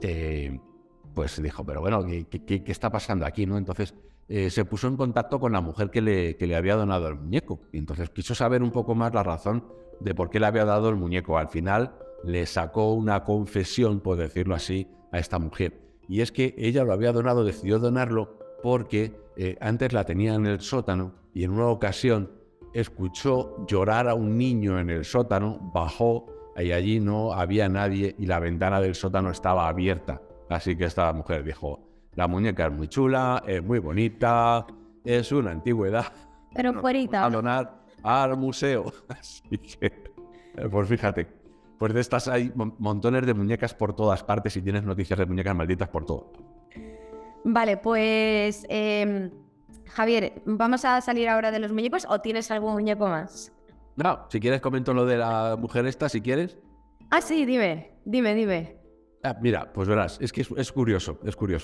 dijo, pero bueno, ¿qué está pasando aquí, no? Entonces se puso en contacto con la mujer que le había donado el muñeco. Y entonces quiso saber un poco más la razón de por qué le había dado el muñeco. Al final le sacó una confesión, por decirlo así, a esta mujer. Y es que ella lo había donado, decidió donarlo porque antes la tenía en el sótano y en una ocasión escuchó llorar a un niño en el sótano, bajó y allí no había nadie y la ventana del sótano estaba abierta. Así que esta mujer dijo, la muñeca es muy chula, es muy bonita, es una antigüedad. Pero fuerita. A donar al museo. Así que, pues fíjate, pues de estas hay montones de muñecas por todas partes y tienes noticias de muñecas malditas por todo. Vale, pues Javier, ¿vamos a salir ahora de los muñecos o tienes algún muñeco más? No, si quieres comento lo de la mujer esta, si quieres. Ah, sí, dime. Mira, pues verás, es que es curioso,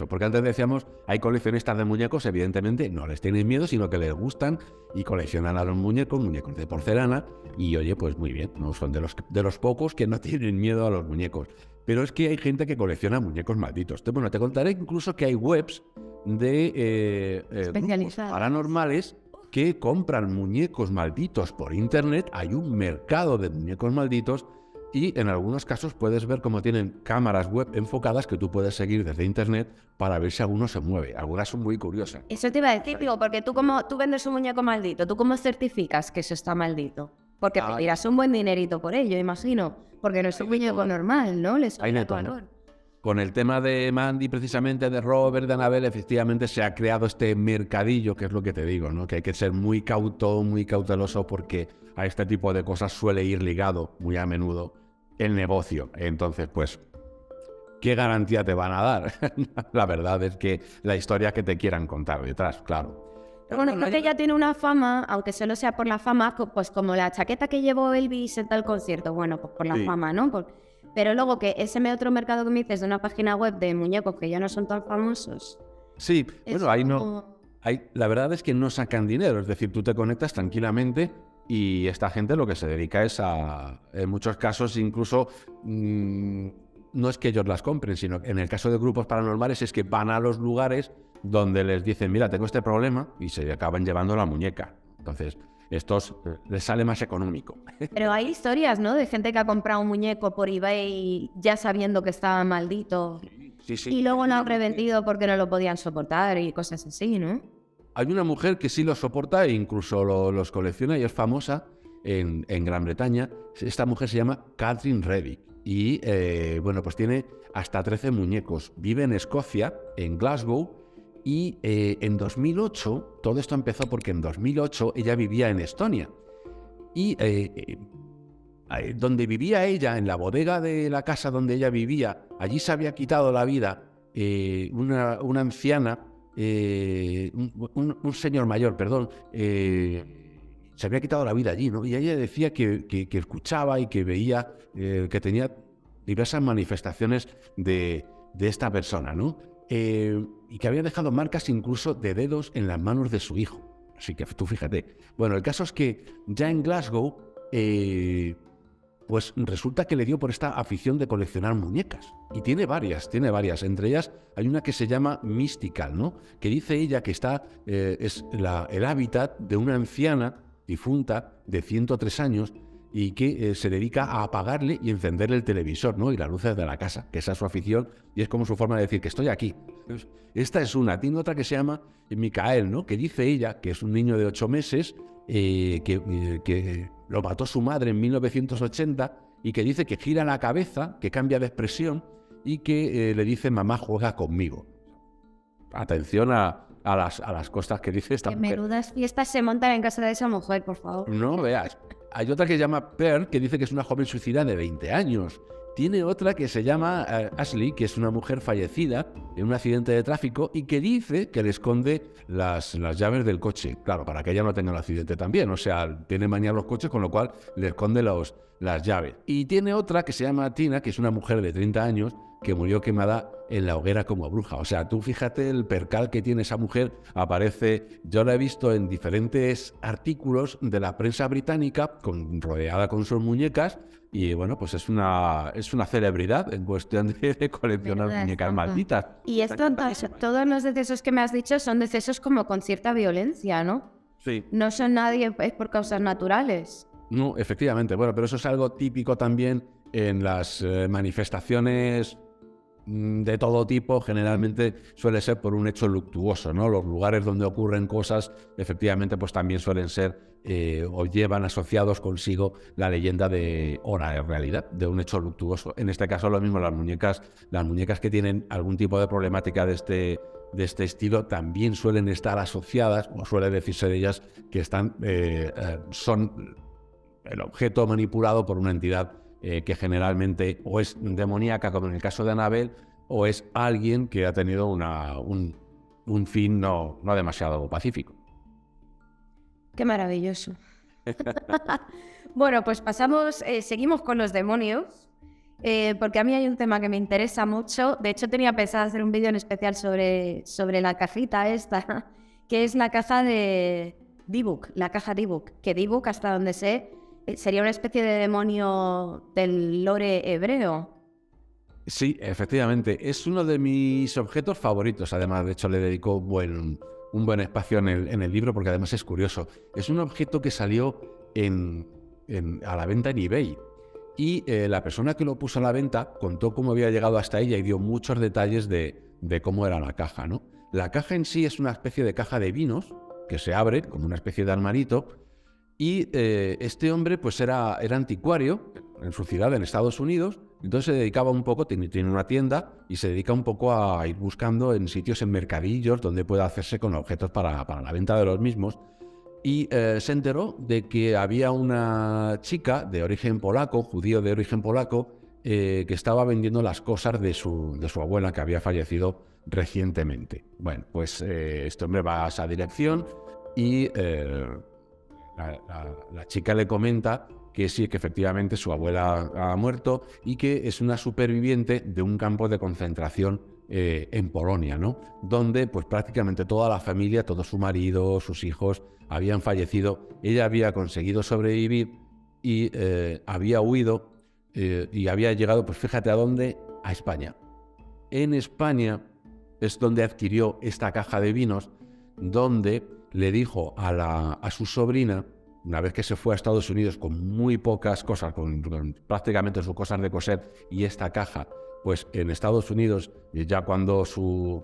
porque antes decíamos, hay coleccionistas de muñecos, evidentemente, no les tienen miedo, sino que les gustan y coleccionan a los muñecos de porcelana, y oye, pues muy bien, no son de los pocos que no tienen miedo a los muñecos. Pero es que hay gente que colecciona muñecos malditos. Bueno, te contaré incluso que hay webs de grupos paranormales que compran muñecos malditos por internet. Hay un mercado de muñecos malditos. Y en algunos casos puedes ver cómo tienen cámaras web enfocadas que tú puedes seguir desde internet para ver si alguno se mueve. Algunas son muy curiosas. Eso te iba a decir, digo, porque tú vendes un muñeco maldito, ¿tú cómo certificas que eso está maldito? Porque pedirás un buen dinerito por ello, imagino. Porque no es un muñeco normal, ¿no? Hay de todo. Con el tema de Mandy, precisamente, de Robert, de Annabelle, efectivamente se ha creado este mercadillo, que es lo que te digo, ¿no? Que hay que ser muy cauto, muy cauteloso, porque a este tipo de cosas suele ir ligado muy a menudo el negocio. Entonces, pues, ¿qué garantía te van a dar? La verdad es que la historia que te quieran contar detrás, claro. Bueno, creo que ya tiene una fama, aunque solo sea por la fama, pues como la chaqueta que llevó Elvis en tal concierto, bueno, pues por la fama, ¿no? Pero luego que ese otro mercado que me dices de una página web de muñecos que ya no son tan famosos. Sí, bueno, ahí no. La verdad es que no sacan dinero, es decir, tú te conectas tranquilamente y esta gente lo que se dedica es en muchos casos incluso, no es que ellos las compren, sino que en el caso de grupos paranormales es que van a los lugares donde les dicen, mira, tengo este problema, y se acaban llevando la muñeca. Entonces, estos les sale más económico. Pero hay historias, ¿no? De gente que ha comprado un muñeco por eBay ya sabiendo que estaba maldito. Sí. Y luego lo han revendido porque no lo podían soportar y cosas así, ¿no? Hay una mujer que sí lo soporta e incluso los colecciona y es famosa en Gran Bretaña. Esta mujer se llama Catherine Reddick y, bueno, pues tiene hasta 13 muñecos. Vive en Escocia, en Glasgow, y en 2008, todo esto empezó porque en 2008 ella vivía en Estonia. Y donde vivía ella, en la bodega de la casa donde ella vivía, allí se había quitado la vida una anciana, un señor mayor, perdón, se había quitado la vida allí, ¿no? Y ella decía que escuchaba y que veía que tenía diversas manifestaciones de esta persona, ¿no? Y que había dejado marcas incluso de dedos en las manos de su hijo. Así que tú fíjate. Bueno, el caso es que ya en Glasgow, pues resulta que le dio por esta afición de coleccionar muñecas. Y tiene varias. Entre ellas hay una que se llama Mystical, ¿no? Que dice ella que es el hábitat de una anciana difunta de 103 años y que se dedica a apagarle y encenderle el televisor, ¿no? Y las luces de la casa, que esa es su afición y es como su forma de decir que estoy aquí. Entonces, esta es una. Tiene otra que se llama Micael, ¿no? Que dice ella que es un niño de 8 meses que lo mató su madre en 1980 y que dice que gira la cabeza, que cambia de expresión y que le dice mamá juega conmigo. Atención a las cosas que dice esta Que mujer. menudas fiestas se montan en casa de esa mujer, por favor. No veas. Hay otra que se llama Pearl, que dice que es una joven suicida de 20 años. Tiene otra que se llama Ashley, que es una mujer fallecida en un accidente de tráfico y que dice que le esconde las llaves del coche. Claro, para que ella no tenga el accidente también. O sea, tiene manía los coches, con lo cual le esconde las llaves. Y tiene otra que se llama Tina, que es una mujer de 30 años que murió quemada en la hoguera como bruja. O sea, tú fíjate el percal que tiene esa mujer. Aparece, yo la he visto en diferentes artículos de la prensa británica, rodeada con sus muñecas, y bueno, pues es una celebridad en cuestión de coleccionar Menuda muñecas estafa. malditas. Y esto, todos los decesos que me has dicho son decesos como con cierta violencia, ¿no? Sí. No son nadie es por causas naturales. No, efectivamente. Bueno, pero eso es algo típico también en las manifestaciones de todo tipo. Generalmente suele ser por un hecho luctuoso, ¿no? Los lugares donde ocurren cosas, efectivamente, pues también suelen ser o llevan asociados consigo la leyenda o la realidad de un hecho luctuoso. En este caso, lo mismo, las muñecas que tienen algún tipo de problemática de este estilo también suelen estar asociadas, o suele decirse de ellas, que son el objeto manipulado por una entidad que generalmente o es demoníaca, como en el caso de Annabelle, o es alguien que ha tenido un fin no demasiado pacífico. Qué maravilloso. Bueno, pues seguimos con los demonios, porque a mí hay un tema que me interesa mucho. De hecho, tenía pensado hacer un vídeo en especial sobre la cajita esta, que es la caja de Dybbuk, la caja Dybbuk, que Dybbuk, hasta donde sé, sería una especie de demonio del lore hebreo. Sí, efectivamente. Es uno de mis objetos favoritos. Además, de hecho, le dedico un buen espacio en el libro porque además es curioso. Es un objeto que salió a la venta en eBay. Y la persona que lo puso a la venta contó cómo había llegado hasta ella y dio muchos detalles de cómo era la caja, ¿no? La caja en sí es una especie de caja de vinos que se abre como una especie de armarito. Y este hombre pues era anticuario en su ciudad, en Estados Unidos. Entonces se dedicaba un poco, tiene una tienda y se dedica un poco a ir buscando en sitios, en mercadillos, donde pueda hacerse con objetos para la venta de los mismos. Y se enteró de que había una chica de origen polaco, judío de origen polaco, que estaba vendiendo las cosas de su abuela, que había fallecido recientemente. Bueno, pues este hombre va a esa dirección y la chica le comenta que sí, que efectivamente su abuela ha muerto y que es una superviviente de un campo de concentración en Polonia, ¿no? Donde pues prácticamente toda la familia, todo su marido, sus hijos habían fallecido. Ella había conseguido sobrevivir y había huido y había llegado, pues fíjate a dónde, a España. En España es donde adquirió esta caja de vinos, donde le dijo a su sobrina, una vez que se fue a Estados Unidos con muy pocas cosas, con prácticamente sus cosas de coser y esta caja, pues en Estados Unidos, ya cuando su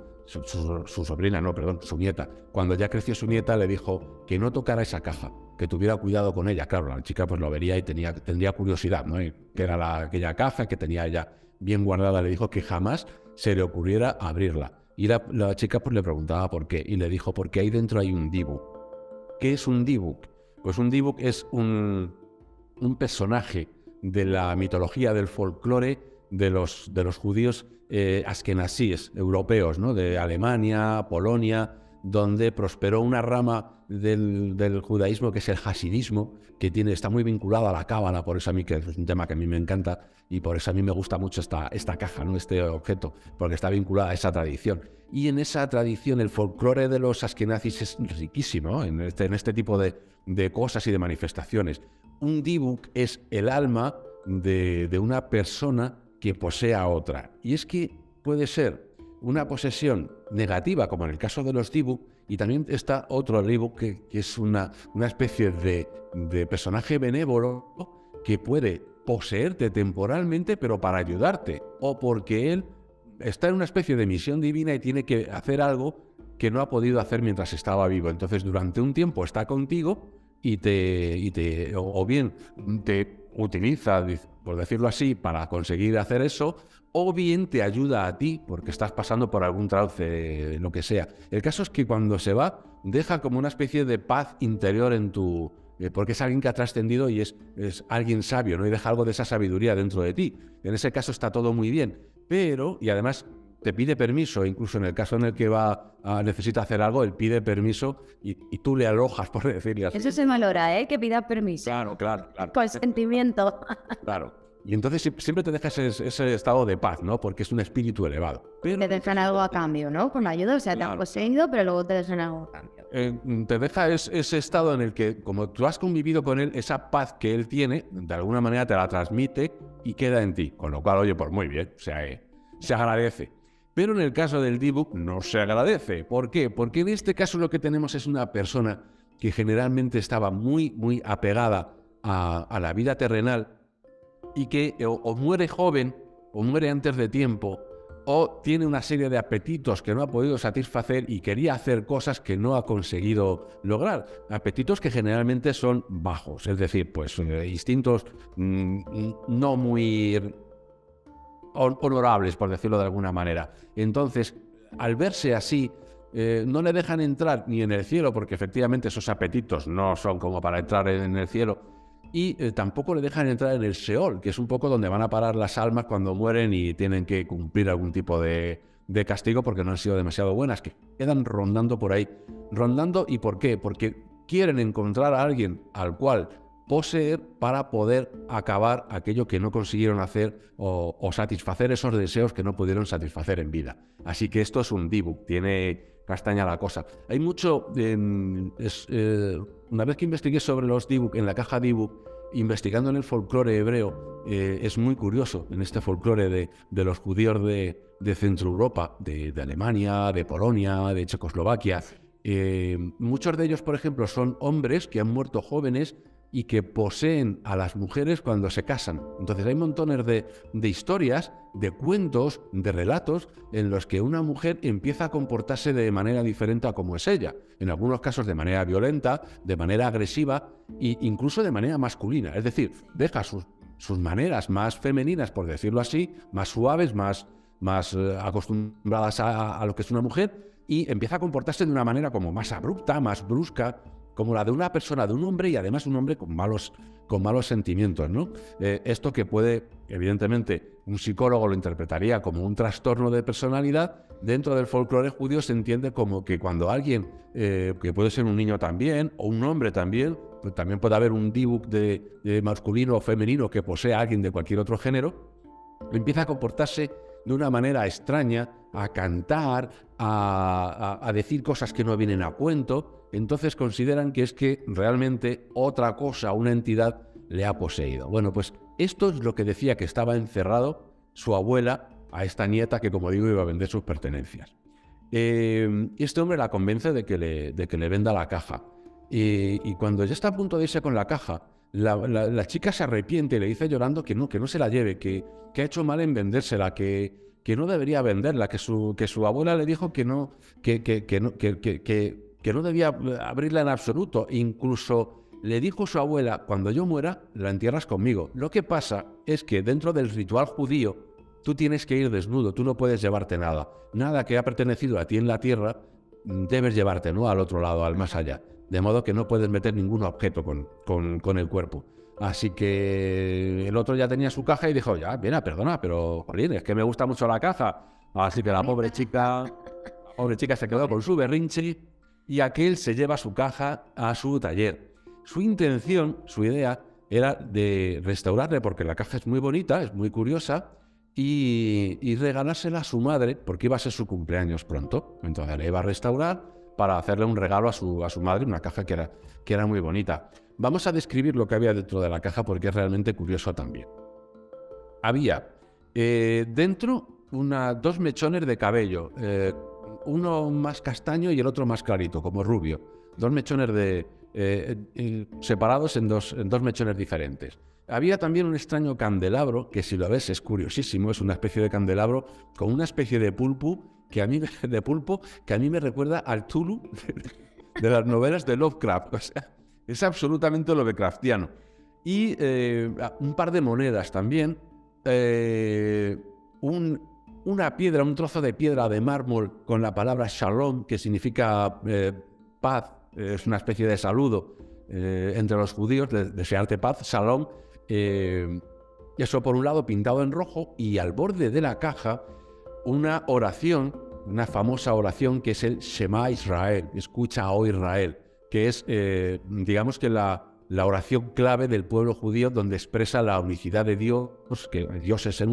sobrina, no, perdón, su nieta, cuando ya creció su nieta, le dijo que no tocara esa caja, que tuviera cuidado con ella. Claro, la chica pues lo vería y tendría curiosidad, ¿no? Que era aquella caja que tenía ella bien guardada. Le dijo que jamás se le ocurriera abrirla. Y la chica pues le preguntaba por qué, y le dijo, porque ahí dentro hay un Dybbuk. ¿Qué es un Dybbuk? Pues un Dybbuk es un personaje de la mitología, del folclore de los judíos askenazíes, europeos, ¿no? De Alemania, Polonia, donde prosperó una rama del judaísmo que es el hasidismo, que está muy vinculado a la cábala. Por eso a mí, que es un tema que a mí me encanta, y por eso a mí me gusta mucho esta caja, ¿no? Este objeto, porque está vinculada a esa tradición. Y en esa tradición el folclore de los askenazis es riquísimo, ¿no? en este tipo de cosas y de manifestaciones. Un Dybbuk es el alma de una persona que posee a otra. Y es que puede ser una posesión negativa, como en el caso de los Dybbuk, y también está otro Dybbuk que es una especie de personaje benévolo que puede poseerte temporalmente, pero para ayudarte, o porque él está en una especie de misión divina y tiene que hacer algo que no ha podido hacer mientras estaba vivo. Entonces, durante un tiempo está contigo o bien te utiliza, por decirlo así, para conseguir hacer eso, o bien te ayuda a ti porque estás pasando por algún trance, lo que sea. El caso es que cuando se va, deja como una especie de paz interior en tu... porque es alguien que ha trascendido y es alguien sabio, ¿no? Y deja algo de esa sabiduría dentro de ti. En ese caso está todo muy bien, pero, y además te pide permiso, incluso en el caso en el que necesita hacer algo, él pide permiso y tú le alojas, por decirlo así. Eso se valora, ¿eh? Que pida permiso. Claro. Consentimiento. Claro. Y entonces siempre te deja ese estado de paz, ¿no? Porque es un espíritu elevado. Pero Te dejan algo a cambio, ¿no? Con la ayuda, o sea, te han poseído, pero luego te dejan algo a cambio. te deja ese estado en el que, como tú has convivido con él, esa paz que él tiene, de alguna manera te la transmite y queda en ti. Con lo cual, oye, pues muy bien, se agradece. Pero en el caso del Dybbuk no se agradece. ¿Por qué? Porque en este caso lo que tenemos es una persona que generalmente estaba muy, muy apegada a la vida terrenal y que o muere joven o muere antes de tiempo o tiene una serie de apetitos que no ha podido satisfacer y quería hacer cosas que no ha conseguido lograr. Apetitos que generalmente son bajos, es decir, pues instintos no muy honorables, por decirlo de alguna manera. Entonces, al verse así, no le dejan entrar ni en el cielo, porque efectivamente esos apetitos no son como para entrar en el cielo, y tampoco le dejan entrar en el Seol, que es un poco donde van a parar las almas cuando mueren y tienen que cumplir algún tipo de castigo porque no han sido demasiado buenas, que quedan rondando por ahí. Rondando, ¿y por qué? Porque quieren encontrar a alguien al cual poseer para poder acabar aquello que no consiguieron hacer o satisfacer esos deseos que no pudieron satisfacer en vida. Así que esto es un Dybbuk, tiene castaña la cosa. Hay mucho... una vez que investigué sobre los Dybbuk, en la caja Dybbuk, investigando en el folclore hebreo, es muy curioso, en este folclore de los judíos de Centro Europa, de Alemania, de Polonia, de Checoslovaquia. Muchos de ellos, por ejemplo, son hombres que han muerto jóvenes y que poseen a las mujeres cuando se casan. Entonces hay montones de historias, de cuentos, de relatos en los que una mujer empieza a comportarse de manera diferente a como es ella. En algunos casos de manera violenta, de manera agresiva e incluso de manera masculina. Es decir, deja sus maneras más femeninas, por decirlo así, más suaves, más acostumbradas a lo que es una mujer, y empieza a comportarse de una manera como más abrupta, más brusca, como la de una persona, de un hombre, y además un hombre con malos sentimientos, ¿no? Esto que puede, evidentemente, un psicólogo lo interpretaría como un trastorno de personalidad. Dentro del folclore judío se entiende como que cuando alguien, que puede ser un niño también, o un hombre también, pues también puede haber un Dybbuk de masculino o femenino que posee a alguien de cualquier otro género, empieza a comportarse de una manera extraña, a cantar, a decir cosas que no vienen a cuento. Entonces consideran que es que realmente otra cosa, una entidad, le ha poseído. Bueno, pues esto es lo que decía que estaba encerrado su abuela a esta nieta que, como digo, iba a vender sus pertenencias. Este hombre la convence de que le venda la caja. Y cuando ya está a punto de irse con la caja, la chica se arrepiente y le dice llorando que no se la lleve, que ha hecho mal en vendérsela, que no debería venderla, que su abuela le dijo que no debía abrirla en absoluto. Incluso le dijo su abuela: cuando yo muera, la entierras conmigo. Lo que pasa es que dentro del ritual judío, tú tienes que ir desnudo, tú no puedes llevarte nada. Nada que ha pertenecido a ti en la tierra, debes llevarte, ¿no?, al otro lado, al más allá. De modo que no puedes meter ningún objeto con el cuerpo. Así que el otro ya tenía su caja y dijo: ya, mira, perdona, pero jolín, es que me gusta mucho la caja. Así que la pobre chica se quedó con su berrinche y aquel se lleva su caja a su taller. Su intención, su idea, era de restaurarle, porque la caja es muy bonita, es muy curiosa, y regalársela a su madre, porque iba a ser su cumpleaños pronto. Entonces le iba a restaurar para hacerle un regalo a su madre, una caja que era muy bonita. Vamos a describir lo que había dentro de la caja porque es realmente curioso también. Había dentro dos mechones de cabello, uno más castaño y el otro más clarito, como rubio. Dos mechones separados en dos mechones diferentes. Había también un extraño candelabro, que si lo ves es curiosísimo, es una especie de candelabro con una especie de pulpo que a mí me recuerda al Tulu de las novelas de Lovecraft. O sea, es absolutamente Lovecraftiano. Y un par de monedas también, una piedra, un trozo de piedra de mármol con la palabra Shalom, que significa paz, es una especie de saludo entre los judíos, desearte paz, Shalom. Eso por un lado pintado en rojo, y al borde de la caja una oración, una famosa oración que es el Shema Israel, escucha, oh Israel, que es, digamos que la oración clave del pueblo judío, donde expresa la unicidad de Dios, que Dios es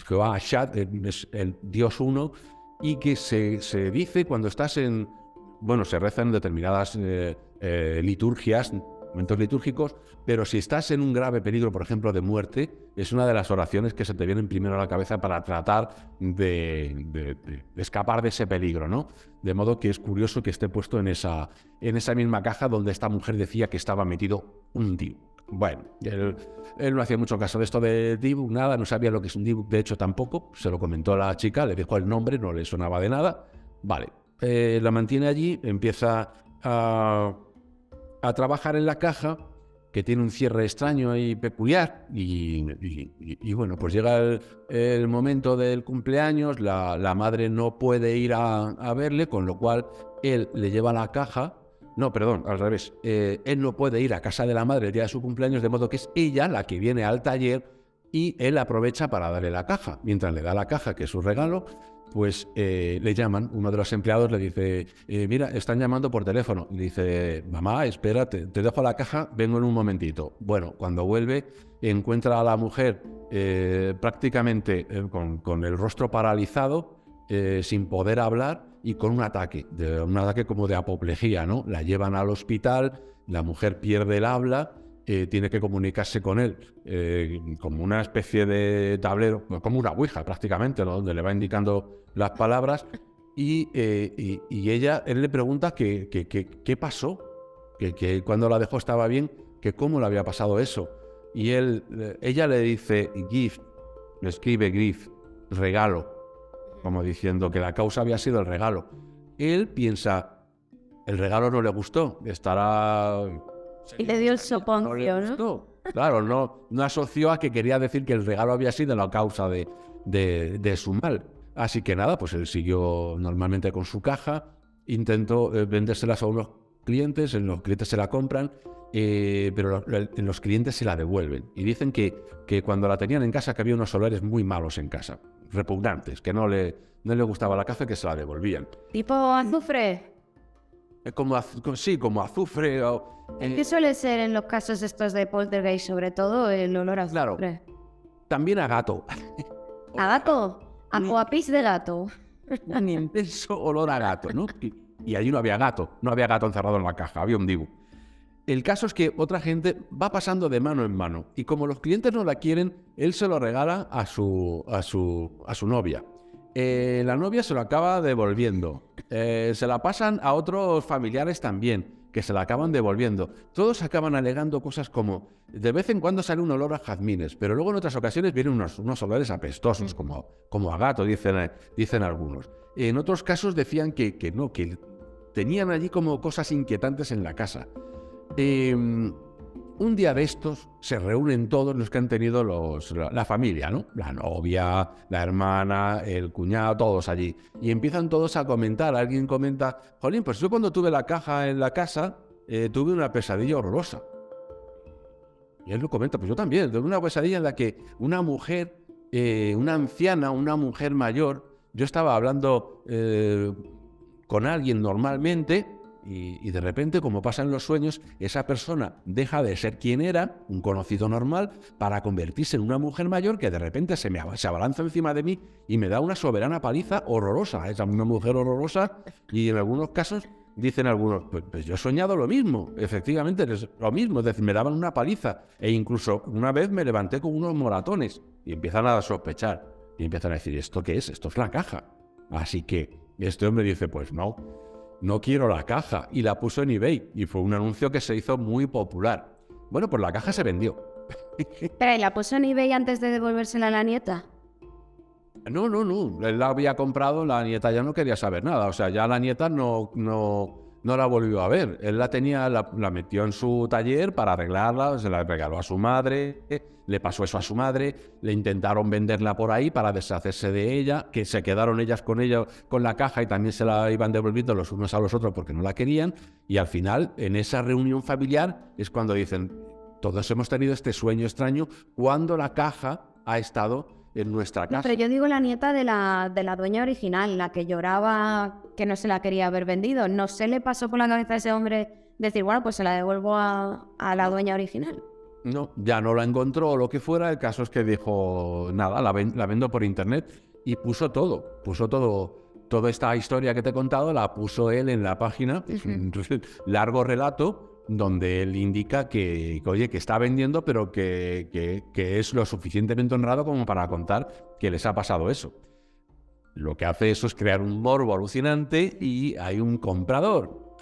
Jehová Ashad, es el Dios uno, y que se dice cuando estás se reza en determinadas liturgias, momentos litúrgicos, pero si estás en un grave peligro, por ejemplo, de muerte, es una de las oraciones que se te vienen primero a la cabeza para tratar de escapar de ese peligro, ¿no? De modo que es curioso que esté puesto en esa misma caja donde esta mujer decía que estaba metido un dibu. Bueno, él no hacía mucho caso de esto de dibu, nada, no sabía lo que es un dibu, de hecho tampoco, se lo comentó la chica, le dijo el nombre, no le sonaba de nada, vale, la mantiene allí, empieza a trabajar en la caja, que tiene un cierre extraño y peculiar, y bueno, pues llega el momento del cumpleaños, la madre no puede ir a verle, con lo cual él le lleva la caja. No, perdón, al revés. Él no puede ir a casa de la madre el día de su cumpleaños, de modo que es ella la que viene al taller y él aprovecha para darle la caja. Mientras le da la caja, que es su regalo, pues le llaman. Uno de los empleados le dice, mira, están llamando por teléfono. Y le dice, mamá, espera, te dejo la caja, vengo en un momentito. Bueno, cuando vuelve, encuentra a la mujer prácticamente con el rostro paralizado, sin poder hablar, y con un ataque como de apoplejía, ¿no? La llevan al hospital, la mujer pierde el habla, tiene que comunicarse con él como una especie de tablero, como una ouija prácticamente, ¿no? Donde le va indicando las palabras, y él le pregunta qué pasó, que cuando la dejó estaba bien, que cómo le había pasado eso. Y ella le dice gift, le escribe gift, regalo, como diciendo que la causa había sido el regalo. Él piensa, el regalo no le gustó, estará... Y le dio el soponcio, ¿no? Claro, no asoció a que quería decir que el regalo había sido la causa de su mal. Así que nada, pues él siguió normalmente con su caja, intentó vendérselas a unos clientes, los clientes se la compran, pero los clientes se la devuelven. Y dicen que cuando la tenían en casa, que había unos olores muy malos en casa, repugnantes, que no le gustaba la caja, que se la devolvían. ¿Tipo azufre? Como azufre. ¿Qué suele ser en los casos estos de poltergeist, sobre todo el olor a azufre? Claro, también a gato. ¿A gato? ¿O a pis de gato? Un intenso olor a gato, ¿no? Y allí no había gato encerrado en la caja, había un dibu. El caso es que otra gente va pasando de mano en mano, y como los clientes no la quieren, él se lo regala a su novia. La novia se lo acaba devolviendo. Se la pasan a otros familiares también, que se la acaban devolviendo. Todos acaban alegando cosas como, de vez en cuando sale un olor a jazmines, pero luego en otras ocasiones vienen unos olores apestosos, como a gato, dicen algunos. En otros casos decían que tenían allí como cosas inquietantes en la casa. Un día de estos se reúnen todos los que han tenido la familia, ¿no? La novia, la hermana, el cuñado, todos allí. Y empiezan todos a comentar. Alguien comenta, jolín, pues yo cuando tuve la caja en la casa, tuve una pesadilla horrorosa. Y él lo comenta, pues yo también, tuve una pesadilla en la que una mujer, una anciana, una mujer mayor, yo estaba hablando con alguien normalmente, y de repente, como pasa en los sueños, esa persona deja de ser quien era, un conocido normal, para convertirse en una mujer mayor que de repente se abalanza encima de mí y me da una soberana paliza horrorosa. Es una mujer horrorosa, y en algunos casos dicen algunos, pues yo he soñado lo mismo, efectivamente es lo mismo, es decir, me daban una paliza, e incluso una vez me levanté con unos moratones, y empiezan a sospechar, y empiezan a decir, ¿esto qué es? Esto es la caja. Así que este hombre dice, pues no quiero la caja, y la puso en eBay, y fue un anuncio que se hizo muy popular. Bueno, pues la caja se vendió. Pero, ¿y la puso en eBay antes de devolvérsela a la nieta? No, él la había comprado, la nieta ya no quería saber nada, o sea, ya la nieta no la volvió a ver. Él la tenía, la metió en su taller para arreglarla, se la regaló a su madre, le pasó eso a su madre, le intentaron venderla por ahí para deshacerse de ella, que se quedaron ellas con la caja y también se la iban devolviendo los unos a los otros porque no la querían, y al final, en esa reunión familiar, es cuando dicen, todos hemos tenido este sueño extraño cuando la caja ha estado en nuestra No, casa. pero yo digo la nieta de la dueña original, la que lloraba que no se la quería haber vendido. ¿No se le pasó por la cabeza a ese hombre decir, bueno, pues se la devuelvo a la dueña original? No, ya no la encontró o lo que fuera. El caso es que dijo, nada, la vendo por internet, y puso toda esta historia que te he contado, la puso él en la página. Es un largo relato donde él indica que está vendiendo, pero que es lo suficientemente honrado como para contar que les ha pasado eso. Lo que hace eso es crear un morbo alucinante, y hay un comprador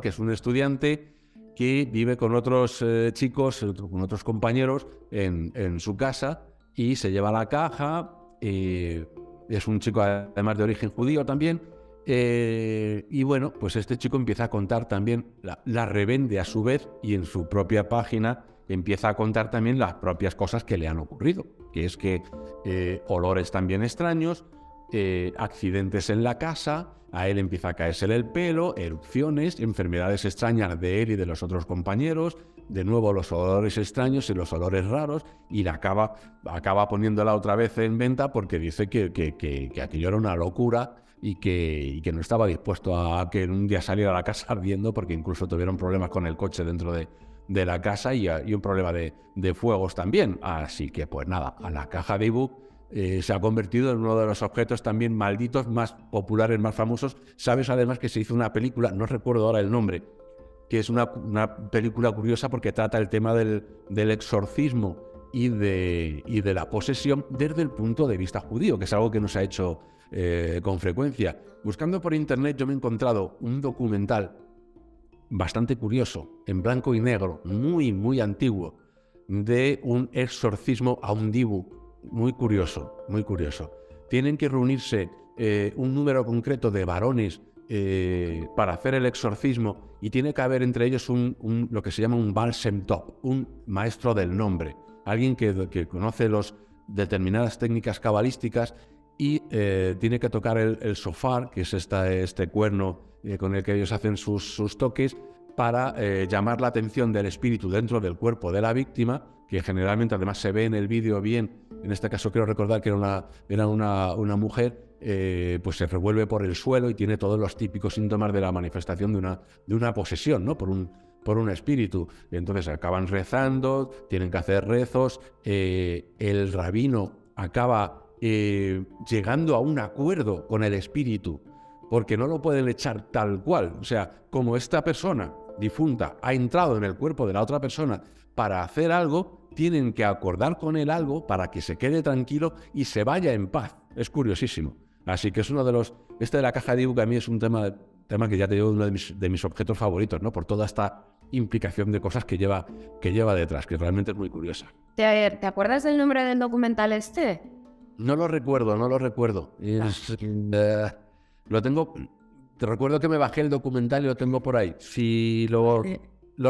que es un estudiante que vive con otros chicos, con otros compañeros en su casa, y se lleva la caja. Es un chico además de origen judío también. Y bueno, pues este chico empieza a contar también, la revende a su vez, y en su propia página empieza a contar también las propias cosas que le han ocurrido, que es que olores también extraños, accidentes en la casa, a él empieza a caérsele el pelo, erupciones, enfermedades extrañas de él y de los otros compañeros, de nuevo los olores extraños y los olores raros, y la acaba poniéndola otra vez en venta porque dice que aquello era una locura, y que no estaba dispuesto a que un día saliera a la casa ardiendo, porque incluso tuvieron problemas con el coche dentro de la casa, y un problema de fuegos también. Así que pues nada, a la caja de ebook se ha convertido en uno de los objetos también malditos más populares, más famosos. Sabes además que se hizo una película, no recuerdo ahora el nombre, que es una película curiosa porque trata el tema del exorcismo y de la posesión desde el punto de vista judío, que es algo que no se ha hecho con frecuencia. Buscando por internet yo me he encontrado un documental bastante curioso, en blanco y negro, muy antiguo, de un exorcismo a un dibu. Muy curioso. Tienen que reunirse un número concreto de varones para hacer el exorcismo, y tiene que haber entre ellos lo que se llama un Baal Shem Tov, un maestro del nombre, alguien que conoce determinadas técnicas cabalísticas, y tiene que tocar el shofar, que es este cuerno con el que ellos hacen sus toques, para llamar la atención del espíritu dentro del cuerpo de la víctima, que generalmente además se ve en el vídeo bien. En este caso quiero recordar que era una mujer, pues se revuelve por el suelo y tiene todos los típicos síntomas de la manifestación de una posesión, ¿no? por un espíritu. Entonces acaban rezando, tienen que hacer rezos, el rabino acaba llegando a un acuerdo con el espíritu, porque no lo pueden echar tal cual. O sea, como esta persona difunta ha entrado en el cuerpo de la otra persona para hacer algo, tienen que acordar con él algo para que se quede tranquilo y se vaya en paz. Es curiosísimo. Así que es uno de los... Este de la caja de ebook a mí es un tema que ya te digo, uno de mis objetos favoritos, ¿no? Por toda esta implicación de cosas que lleva detrás, que realmente es muy curiosa. ¿Te acuerdas del nombre del documental este? No lo recuerdo. Lo tengo... Te recuerdo que me bajé el documental y lo tengo por ahí. Si lo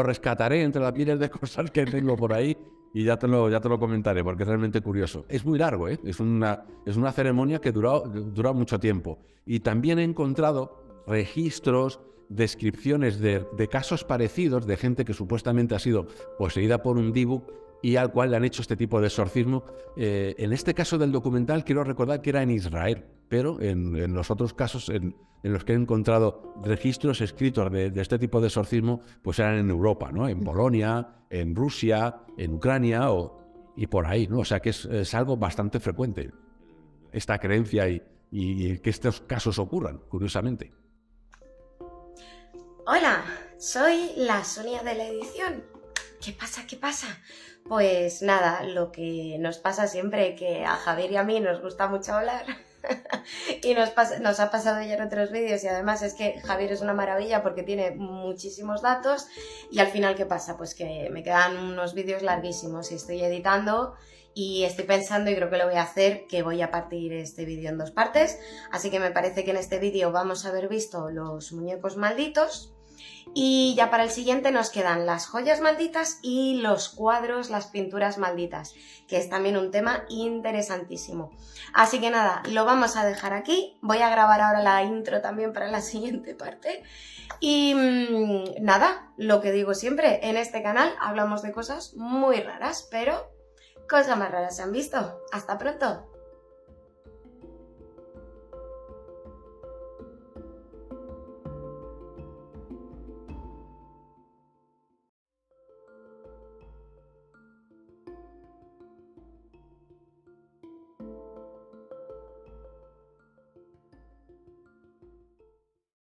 rescataré entre las miles de cosas que tengo por ahí, y ya te lo comentaré, porque es realmente curioso. Es muy largo, ¿eh? Es una ceremonia que dura mucho tiempo. Y también he encontrado registros, descripciones de casos parecidos de gente que supuestamente ha sido poseída por un dibu y al cual le han hecho este tipo de exorcismo. En este caso del documental quiero recordar que era en Israel, pero en los otros casos en los que he encontrado registros escritos de este tipo de exorcismo, pues eran en Europa, ¿no? En Polonia, en Rusia, en Ucrania y por ahí, ¿no? O sea que es algo bastante frecuente esta creencia y que estos casos ocurran, curiosamente. Hola, soy la Sonia de la edición. ¿Qué pasa? Pues nada, lo que nos pasa siempre, que a Javier y a mí nos gusta mucho hablar. Y nos ha pasado ya en otros vídeos, y además es que Javier es una maravilla porque tiene muchísimos datos, y al final ¿qué pasa? Pues que me quedan unos vídeos larguísimos y estoy editando y estoy pensando, y creo que lo voy a hacer, que voy a partir este vídeo en 2 partes, así que me parece que en este vídeo vamos a haber visto los muñecos malditos. Y ya para el siguiente nos quedan las joyas malditas y los cuadros, las pinturas malditas, que es también un tema interesantísimo. Así que nada, lo vamos a dejar aquí. Voy a grabar ahora la intro también para la siguiente parte. Y nada, lo que digo siempre, en este canal hablamos de cosas muy raras, pero cosas más raras se han visto. ¡Hasta pronto!